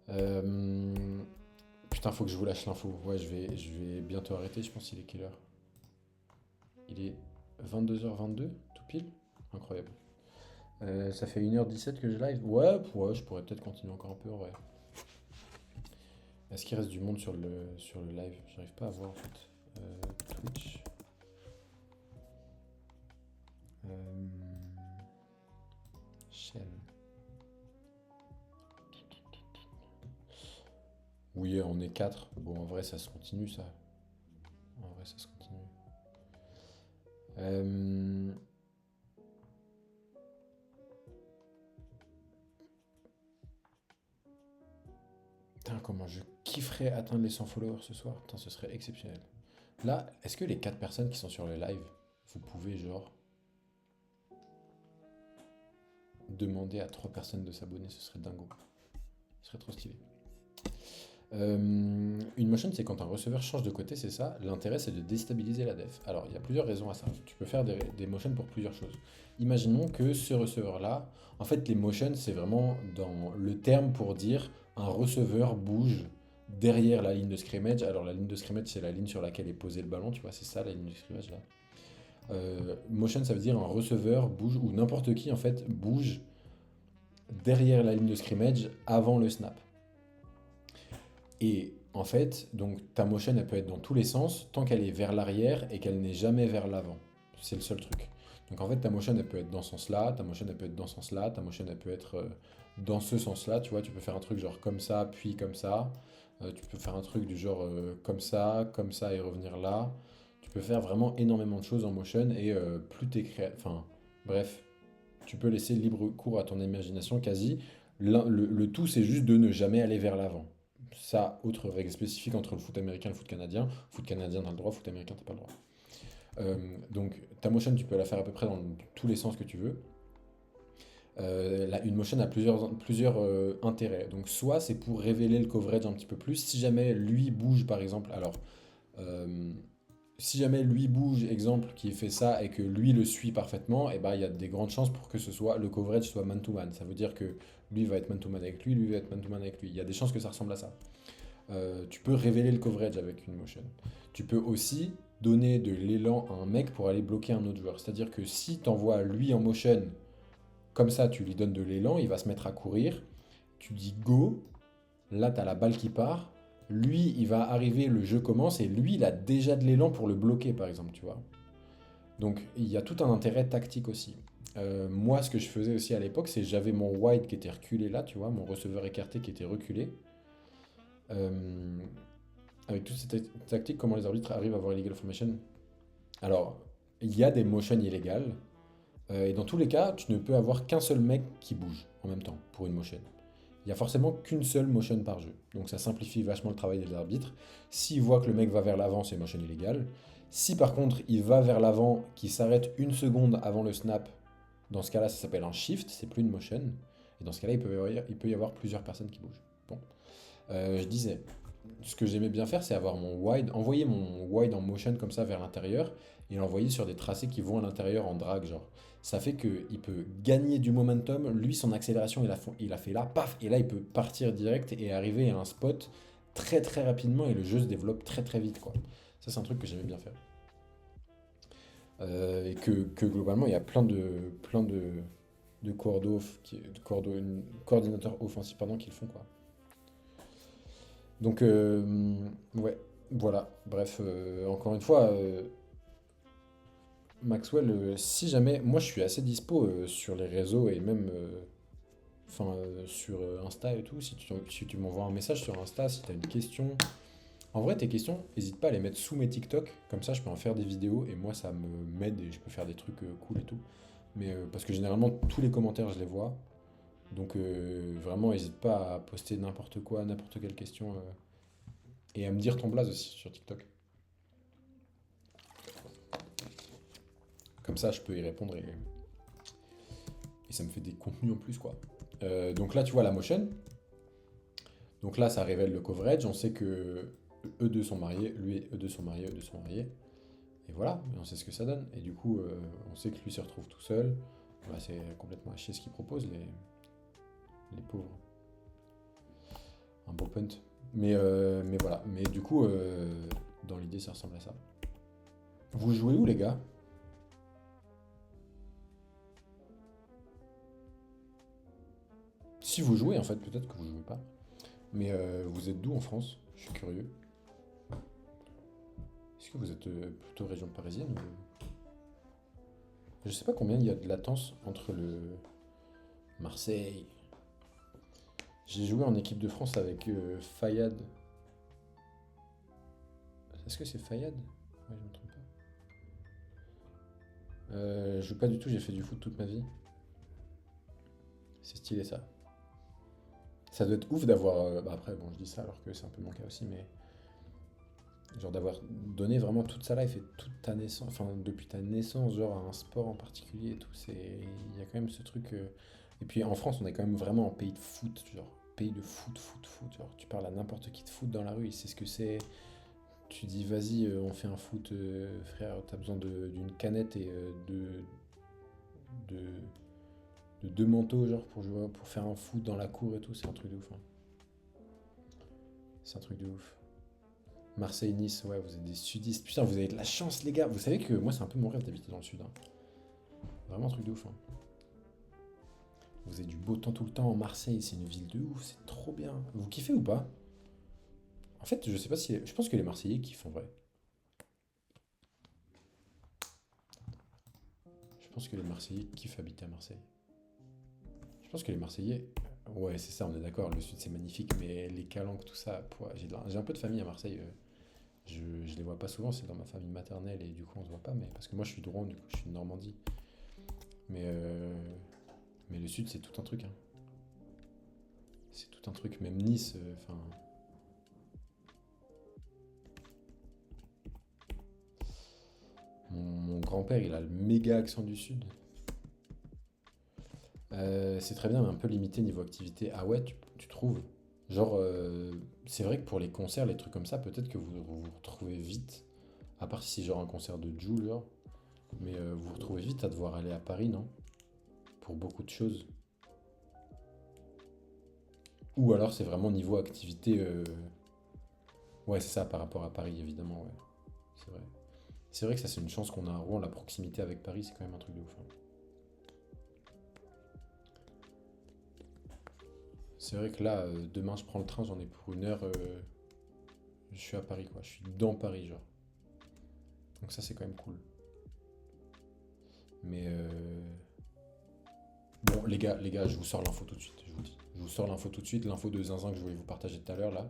S1: Euh, Putain, faut que je vous lâche l'info. Ouais, je vais bientôt arrêter, je pense qu'il est quelle heure? Il est 22h22, tout pile? Incroyable. Ça fait 1h17 que je live? Ouais, je pourrais peut-être continuer encore un peu en vrai. Est-ce qu'il reste du monde sur le live? J'arrive pas à voir en fait. Twitch. Euh, Chaîne. Oui, on est 4. Bon, en vrai, ça se continue ça. En vrai, ça se continue. Euh, Putain, comment je kifferais atteindre les 100 followers ce soir. Putain, ce serait exceptionnel. Là, est-ce que les 4 personnes qui sont sur le live, vous pouvez genre demander à 3 personnes de s'abonner, ce serait dingo. Ce serait trop stylé. Une motion, c'est quand un receveur change de côté, c'est ça. L'intérêt, c'est de déstabiliser la def. Alors, il y a plusieurs raisons à ça. Tu peux faire des motions pour plusieurs choses. Imaginons que ce receveur-là, en fait, les motions, c'est vraiment dans le terme pour dire un receveur bouge derrière la ligne de scrimmage. Alors, la ligne de scrimmage, c'est la ligne sur laquelle est posé le ballon, tu vois, c'est ça la ligne de scrimmage là. Motion, ça veut dire un receveur bouge, ou n'importe qui, en fait, bouge derrière la ligne de scrimmage avant le snap. Et en fait, donc ta motion, elle peut être dans tous les sens tant qu'elle est vers l'arrière et qu'elle n'est jamais vers l'avant. C'est le seul truc. Donc en fait, ta motion, elle peut être dans ce sens-là, ta motion, elle peut être dans ce sens-là, ta motion, elle peut être dans ce sens-là. Tu vois, tu peux faire un truc genre comme ça, puis comme ça. Tu peux faire un truc du genre comme ça et revenir là. Tu peux faire vraiment énormément de choses en motion et plus t'es enfin, bref, tu peux laisser libre cours à ton imagination quasi. Le tout, c'est juste de ne jamais aller vers l'avant. Ça, autre règle spécifique entre le foot américain et le foot canadien. Foot canadien, t'as le droit, foot américain, t'as pas le droit. Donc, ta motion, tu peux la faire à peu près dans tous les sens que tu veux. Une motion a plusieurs intérêts. Donc, soit c'est pour révéler le coverage un petit peu plus. Si jamais lui bouge, par exemple, alors, si jamais lui bouge, exemple, qui fait ça et que lui le suit parfaitement, et ben, il y a des grandes chances pour que le coverage soit man-to-man. Ça veut dire que lui va être man-to-man avec lui, lui va être man-to-man avec lui. Il y a des chances que ça ressemble à ça. Tu peux révéler le coverage avec une motion. Tu peux aussi donner de l'élan à un mec pour aller bloquer un autre joueur. C'est-à-dire que si tu envoies lui en motion, comme ça, tu lui donnes de l'élan, il va se mettre à courir, tu dis go, là tu as la balle qui part, lui il va arriver, le jeu commence, et lui il a déjà de l'élan pour le bloquer par exemple, tu vois. Donc il y a tout un intérêt tactique aussi. Moi ce que je faisais aussi à l'époque, c'est j'avais mon wide qui était reculé là, tu vois, mon receveur écarté qui était reculé. Avec toutes ces tactiques, comment les arbitres arrivent à avoir illegal formation? Alors, il y a des motions illégales, et dans tous les cas, tu ne peux avoir qu'un seul mec qui bouge en même temps pour une motion. Il y a forcément qu'une seule motion par jeu. Donc ça simplifie vachement le travail des arbitres. S'ils voient que le mec va vers l'avant, c'est motion illégale. Si par contre il va vers l'avant, qu'il s'arrête une seconde avant le snap, dans ce cas-là, ça s'appelle un shift, c'est plus une motion. Et dans ce cas-là, il peut y avoir plusieurs personnes qui bougent. Bon. Je disais, ce que j'aimais bien faire, c'est avoir mon wide, envoyer mon wide en motion comme ça vers l'intérieur et l'envoyer sur des tracés qui vont à l'intérieur en drag, genre. Ça fait qu'il peut gagner du momentum. Lui, son accélération, il a fait là, paf, et là, il peut partir direct et arriver à un spot très très rapidement et le jeu se développe très très vite, quoi. Ça, c'est un truc que j'aimais bien faire. Et que globalement, il y a de coordinateurs offensifs pardon, qui le font, quoi. Donc, ouais, voilà. Bref, encore une fois, Maxwell, si jamais, moi je suis assez dispo sur les réseaux et même enfin, sur Insta et tout. Si tu m'envoies un message sur Insta, si tu as une question. En vrai, tes questions, n'hésite pas à les mettre sous mes TikTok. Comme ça, je peux en faire des vidéos et moi, ça m'aide et je peux faire des trucs cool et tout. Mais parce que généralement, tous les commentaires, je les vois. Donc, vraiment, n'hésite pas à poster n'importe quoi, n'importe quelle question. Et à me dire ton blaze aussi sur TikTok. Comme ça, je peux y répondre et ça me fait des contenus en plus, quoi. Donc là, tu vois la motion. Donc là, ça révèle le coverage. On sait que eux deux sont mariés, lui et eux deux sont mariés, eux deux sont mariés. Et voilà, on sait ce que ça donne. Et du coup, on sait que lui se retrouve tout seul. Voilà, c'est complètement à chier ce qu'ils proposent, les pauvres. Un beau punt. Mais voilà. Mais du coup, dans l'idée, ça ressemble à ça. Vous jouez où, les gars? Si vous jouez, en fait, peut-être que vous jouez pas. Mais vous êtes d'où en France? Je suis curieux. Est-ce que vous êtes plutôt région parisienne ou... Je sais pas combien il y a de latence entre le Marseille. J'ai joué en équipe de France avec Fayad. Est-ce que c'est Fayad? Ouais, je me trompe pas. Je joue pas du tout, j'ai fait du foot toute ma vie. C'est stylé ça. Ça doit être ouf d'avoir. Bah après, bon, je dis ça alors que c'est un peu mon cas aussi, mais. Genre d'avoir donné vraiment toute sa life et toute ta naissance, enfin depuis ta naissance, genre à un sport en particulier et tout, il y a quand même ce truc Et puis en France, on est quand même vraiment un pays de foot, genre, pays de foot. Genre, tu parles à n'importe qui de foot dans la rue, il sait ce que c'est. Tu dis, vas-y, on fait un foot, frère, t'as besoin d'une canette et de, de deux manteaux, genre, pour jouer, pour faire un foot dans la cour et tout, c'est un truc de ouf, hein. C'est un truc de ouf. Marseille-Nice, ouais, vous êtes des sudistes. Putain, vous avez de la chance, les gars. Vous savez que moi, c'est un peu mon rêve d'habiter dans le sud, hein. Vraiment un truc de ouf, hein. Vous avez du beau temps tout le temps en Marseille, c'est une ville de ouf, c'est trop bien. Vous kiffez ou pas? En fait, je sais pas si. Je pense que les Marseillais kiffent en vrai. Je pense que les Marseillais kiffent habiter à Marseille. Je pense que les Marseillais. Ouais, c'est ça, on est d'accord, le sud c'est magnifique, mais les calanques, tout ça. J'ai un peu de famille à Marseille. Je les vois pas souvent, c'est dans ma famille maternelle et du coup on se voit pas, mais parce que moi je suis de Rouen, du coup je suis de Normandie. Mais, mais le sud c'est tout un truc, hein. C'est tout un truc, même Nice, enfin. Mon grand-père il a le méga accent du sud. C'est très bien, mais un peu limité niveau activité. Ah ouais, tu trouves? Genre, c'est vrai que pour les concerts, les trucs comme ça, peut-être que vous vous retrouvez vite. À part si c'est genre un concert de Jul, genre. Mais vous vous retrouvez vite à devoir aller à Paris, non? Pour beaucoup de choses. Ou alors c'est vraiment niveau activité. Ouais, c'est ça par rapport à Paris, évidemment, ouais. C'est vrai. C'est vrai que ça, c'est une chance qu'on a à Rouen, la proximité avec Paris, c'est quand même un truc de ouf, hein. C'est vrai que là, demain, je prends le train, j'en ai pour une heure. Je suis à Paris, quoi. Je suis dans Paris, genre. Donc ça, c'est quand même cool. Mais bon, les gars, je vous sors l'info tout de suite, je vous dis. Je vous sors l'info tout de suite, l'info de zinzin que je voulais vous partager tout à l'heure, là.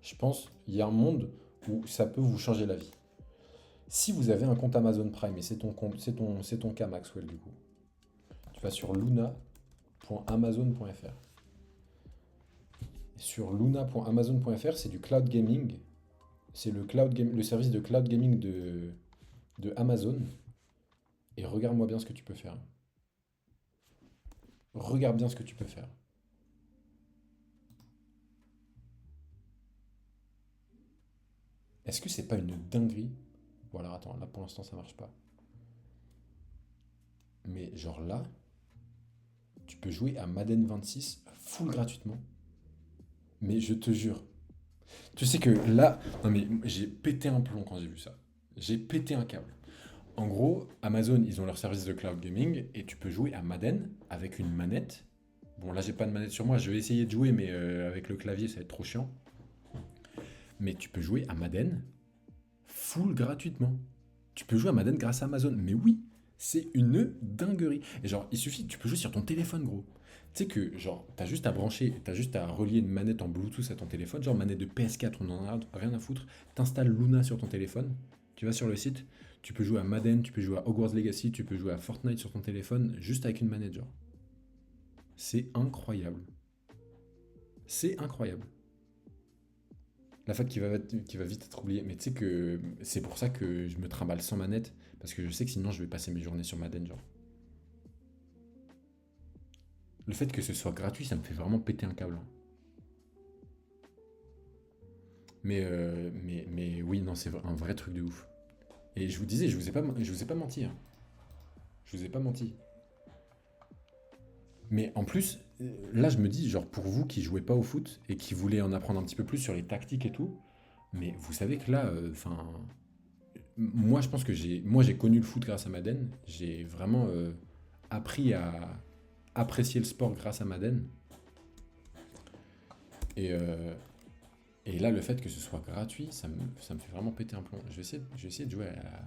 S1: Je pense il y a un monde où ça peut vous changer la vie. Si vous avez un compte Amazon Prime, et c'est ton cas, Maxwell, du coup, tu vas sur luna.amazon.fr. Sur luna.amazon.fr, c'est du cloud gaming. C'est le service de cloud gaming de Amazon. Et regarde-moi bien ce que tu peux faire. Regarde bien ce que tu peux faire. Est-ce que c'est pas une dinguerie? Bon alors attends, là pour l'instant ça marche pas. Mais genre là, tu peux jouer à Madden 26 full gratuitement. Mais je te jure. Tu sais que là, non mais j'ai pété un plomb quand j'ai vu ça. J'ai pété un câble. En gros, Amazon, ils ont leur service de cloud gaming et tu peux jouer à Madden avec une manette. Bon là j'ai pas de manette sur moi, je vais essayer de jouer mais avec le clavier ça va être trop chiant. Mais tu peux jouer à Madden full gratuitement. Tu peux jouer à Madden grâce à Amazon. Mais oui, c'est une dinguerie. Et genre, il suffit, tu peux jouer sur ton téléphone, gros. Tu sais que, genre, t'as juste à brancher, t'as juste à relier une manette en Bluetooth à ton téléphone, genre manette de PS4, on en a rien à foutre. T'installes Luna sur ton téléphone, tu vas sur le site, tu peux jouer à Madden, tu peux jouer à Hogwarts Legacy, tu peux jouer à Fortnite sur ton téléphone, juste avec une manette, genre. C'est incroyable. C'est incroyable. La fac qui va vite être oubliée. Mais tu sais que c'est pour ça que je me trimballe sans manette. Parce que je sais que sinon je vais passer mes journées sur Madden, genre. Le fait que ce soit gratuit, ça me fait vraiment péter un câble, hein. Mais oui, non, c'est un vrai truc de ouf. Et je vous disais, je vous ai pas menti, hein. Je vous ai pas menti. Mais en plus, là je me dis, genre pour vous qui jouez pas au foot et qui voulez en apprendre un petit peu plus sur les tactiques et tout, mais vous savez que là, enfin, moi je pense que j'ai connu le foot grâce à Madden. J'ai vraiment appris à apprécier le sport grâce à Madden. Et, et là, le fait que ce soit gratuit, ça me fait vraiment péter un plomb. Je vais essayer de jouer à.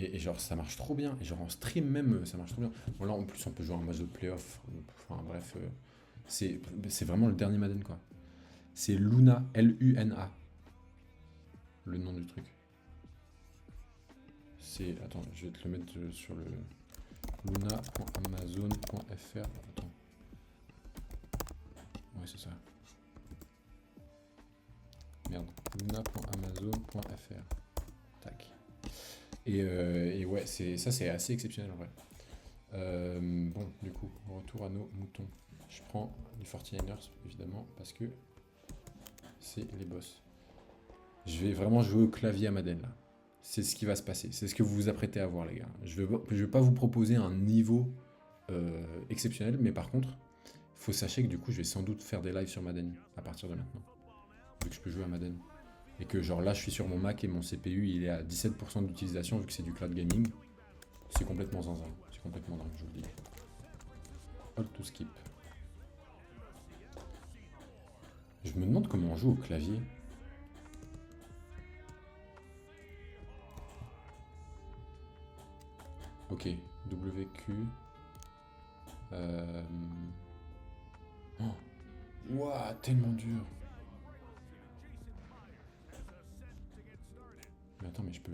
S1: Et genre, ça marche trop bien. Et genre, en stream même, ça marche trop bien. Bon, là, en plus, on peut jouer un match de playoff. Enfin, bref, c'est vraiment le dernier Madden, quoi. C'est Luna, Luna, le nom du truc. Attends, je vais te le mettre sur le luna.amazon.fr. Attends. Ouais, c'est ça. Merde. luna.amazon.fr. Tac. Et ouais, c'est assez exceptionnel en vrai. Bon, du coup, retour à nos moutons. Je prends les 49ers, évidemment, parce que c'est les boss. Je vais vraiment jouer au clavier à Madden, là. C'est ce qui va se passer. C'est ce que vous vous apprêtez à voir, les gars. Je vais pas vous proposer un niveau exceptionnel, mais par contre, faut sachez que du coup, je vais sans doute faire des lives sur Madden à partir de maintenant. Vu que je peux jouer à Madden. Et que genre là, je suis sur mon Mac et mon CPU, il est à 17% d'utilisation vu que c'est du cloud gaming. C'est complètement zinzin. C'est complètement dingue, je vous le dis. Hold to skip. Je me demande comment on joue au clavier. Ok, WQ. Oh. Ouah, tellement dur. Mais attends, mais je peux...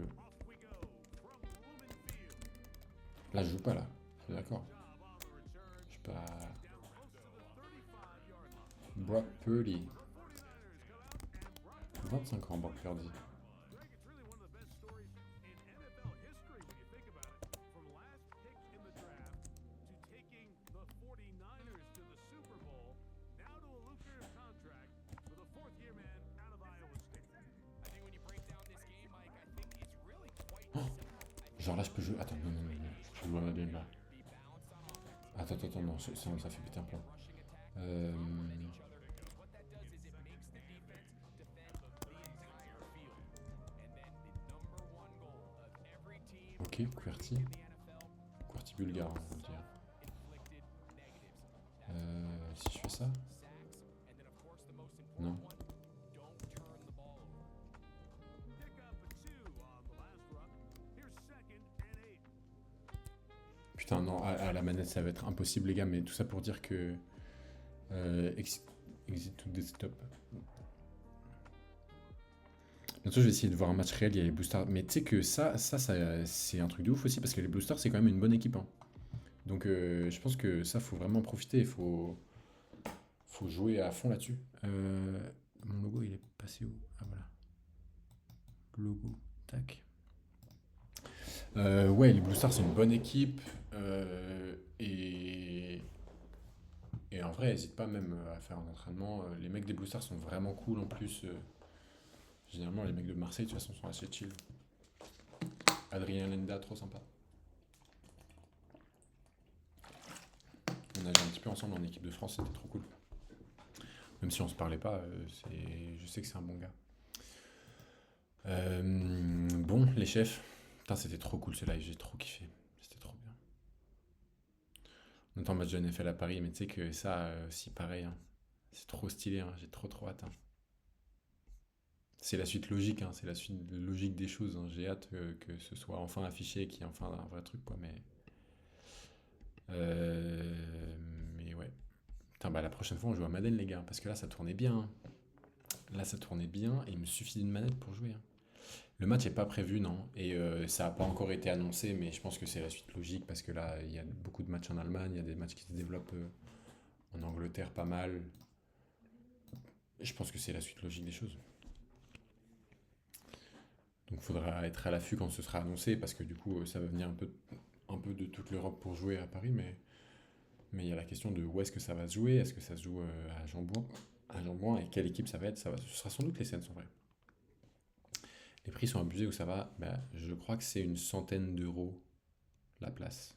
S1: Là, je joue pas, là. Je suis d'accord. Je peux pas... Brock Purdy. 25 ans, Brock Purdy. Genre là, je peux jouer... Attends, non, je peux jouer à Madeleine, là. Attends, non, ça fait péter un plan. Ok, QWERTY. QWERTY bulgare, on va dire. Si je fais ça... Non. Putain, non, à la manette, ça va être impossible, les gars, mais tout ça pour dire que... exit to desktop. Bientôt, je vais essayer de voir un match réel, il y a les boosters. Mais tu sais que ça c'est un truc de ouf aussi, parce que les boosters, c'est quand même une bonne équipe. Hein. Donc, je pense que ça, faut vraiment en profiter, faut jouer à fond là-dessus. Mon logo, il est passé où? Ah, voilà. Logo, tac. Ouais, les Blue Stars, c'est une bonne équipe. Et en vrai, n'hésite pas même à faire un entraînement. Les mecs des Blue Stars sont vraiment cool en plus. Généralement, les mecs de Marseille, de toute façon, sont assez chill. Adrien Lenda, trop sympa. On a joué un petit peu ensemble en équipe de France, c'était trop cool. Même si on se parlait pas, je sais que c'est un bon gars. Bon, les chefs. Putain, c'était trop cool ce live, j'ai trop kiffé. C'était trop bien. On entend match de NFL à Paris, mais tu sais que ça, aussi pareil. Hein. C'est trop stylé, hein. J'ai trop hâte. Hein. C'est la suite logique, hein. C'est la suite logique des choses. Hein. J'ai hâte que ce soit enfin affiché, qu'il y ait enfin un vrai truc, quoi. Mais ouais. Putain, bah la prochaine fois, on joue à Madden, les gars, parce que là, ça tournait bien. Hein. Là, ça tournait bien, et il me suffit d'une manette pour jouer. Hein. Le match n'est pas prévu, non. Et ça n'a pas encore été annoncé, mais je pense que c'est la suite logique parce que là, il y a beaucoup de matchs en Allemagne, il y a des matchs qui se développent en Angleterre pas mal. Et je pense que c'est la suite logique des choses. Donc il faudra être à l'affût quand ce sera annoncé parce que du coup, ça va venir un peu de toute l'Europe pour jouer à Paris, mais il y a la question de où est-ce que ça va se jouer. Est-ce que ça se joue à Jambouin et quelle équipe ça va être? Ce sera sans doute les Sens en vrai. Les prix sont abusés où ça va? Bah, je crois que c'est une centaine d'euros la place.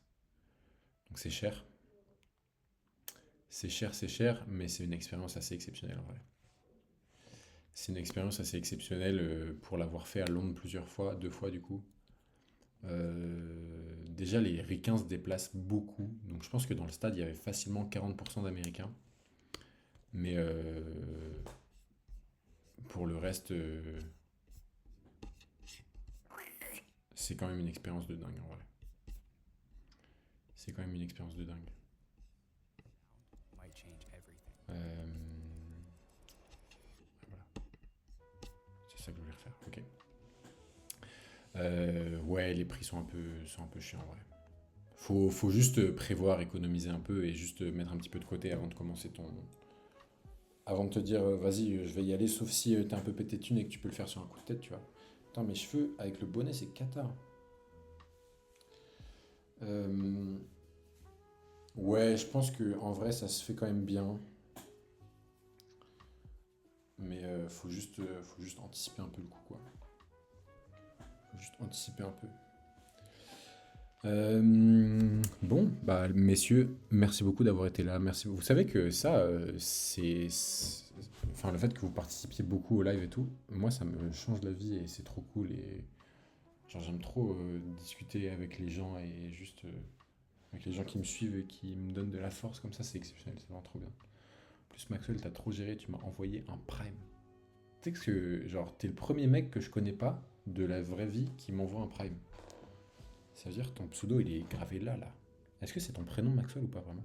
S1: Donc c'est cher. C'est cher, mais c'est une expérience assez exceptionnelle en vrai. C'est une expérience assez exceptionnelle pour l'avoir fait à Londres plusieurs fois, 2 fois du coup. Déjà, les Ricains se déplacent beaucoup. Donc je pense que dans le stade, il y avait facilement 40% d'Américains. Mais pour le reste, c'est quand même une expérience de dingue en vrai. C'est quand même une expérience de dingue. Euh, voilà. C'est ça que je voulais refaire. Ok. Ouais, les prix sont un peu chiants en vrai. Faut juste prévoir, économiser un peu et juste mettre un petit peu de côté avant de commencer ton. Avant de te dire, vas-y, je vais y aller, sauf si t'es un peu pété de thune et que tu peux le faire sur un coup de tête, tu vois. Attends, mes cheveux avec le bonnet, c'est cata. Ouais, je pense que en vrai, ça se fait quand même bien. Mais faut juste anticiper un peu le coup, quoi. Faut juste anticiper un peu. Bon, bah, messieurs, merci beaucoup d'avoir été là. Merci. Vous savez que ça, enfin, le fait que vous participiez beaucoup au live et tout, moi, ça me change la vie et c'est trop cool. Et genre, j'aime trop discuter avec les gens et juste avec les gens qui me suivent et qui me donnent de la force comme ça, c'est exceptionnel, c'est vraiment trop bien. En plus, Maxwell, t'as trop géré, tu m'as envoyé un prime. Tu sais que, genre, t'es le premier mec que je connais pas de la vraie vie qui m'envoie un prime. Ça veut dire que ton pseudo, il est gravé là, là. Est-ce que c'est ton prénom, Maxwell, ou pas vraiment?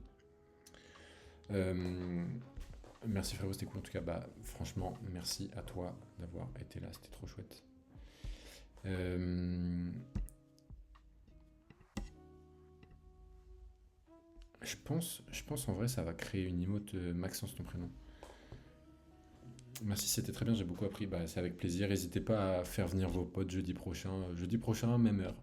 S1: Euh, Merci frérot, c'était cool. En tout cas, bah, franchement, merci à toi d'avoir été là, c'était trop chouette. Euh, je pense en vrai, ça va créer une emote Maxence, ton prénom. Merci, c'était très bien, j'ai beaucoup appris. Bah, c'est avec plaisir. N'hésitez pas à faire venir vos potes jeudi prochain. Jeudi prochain, même heure,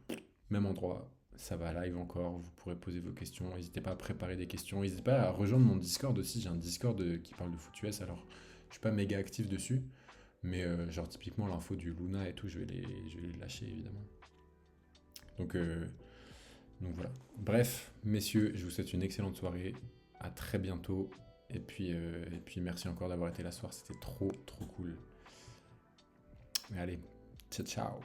S1: même endroit. Ça va live encore. Vous pourrez poser vos questions. N'hésitez pas à préparer des questions. N'hésitez pas à rejoindre mon Discord aussi. J'ai un Discord qui parle de foot US. Alors, je suis pas méga actif dessus. Mais genre, typiquement, l'info du Luna et tout, je vais les lâcher évidemment. Donc, euh, donc voilà. Bref, messieurs, je vous souhaite une excellente soirée. À très bientôt. Et puis merci encore d'avoir été là ce soir. C'était trop, trop cool. Mais allez, ciao, ciao.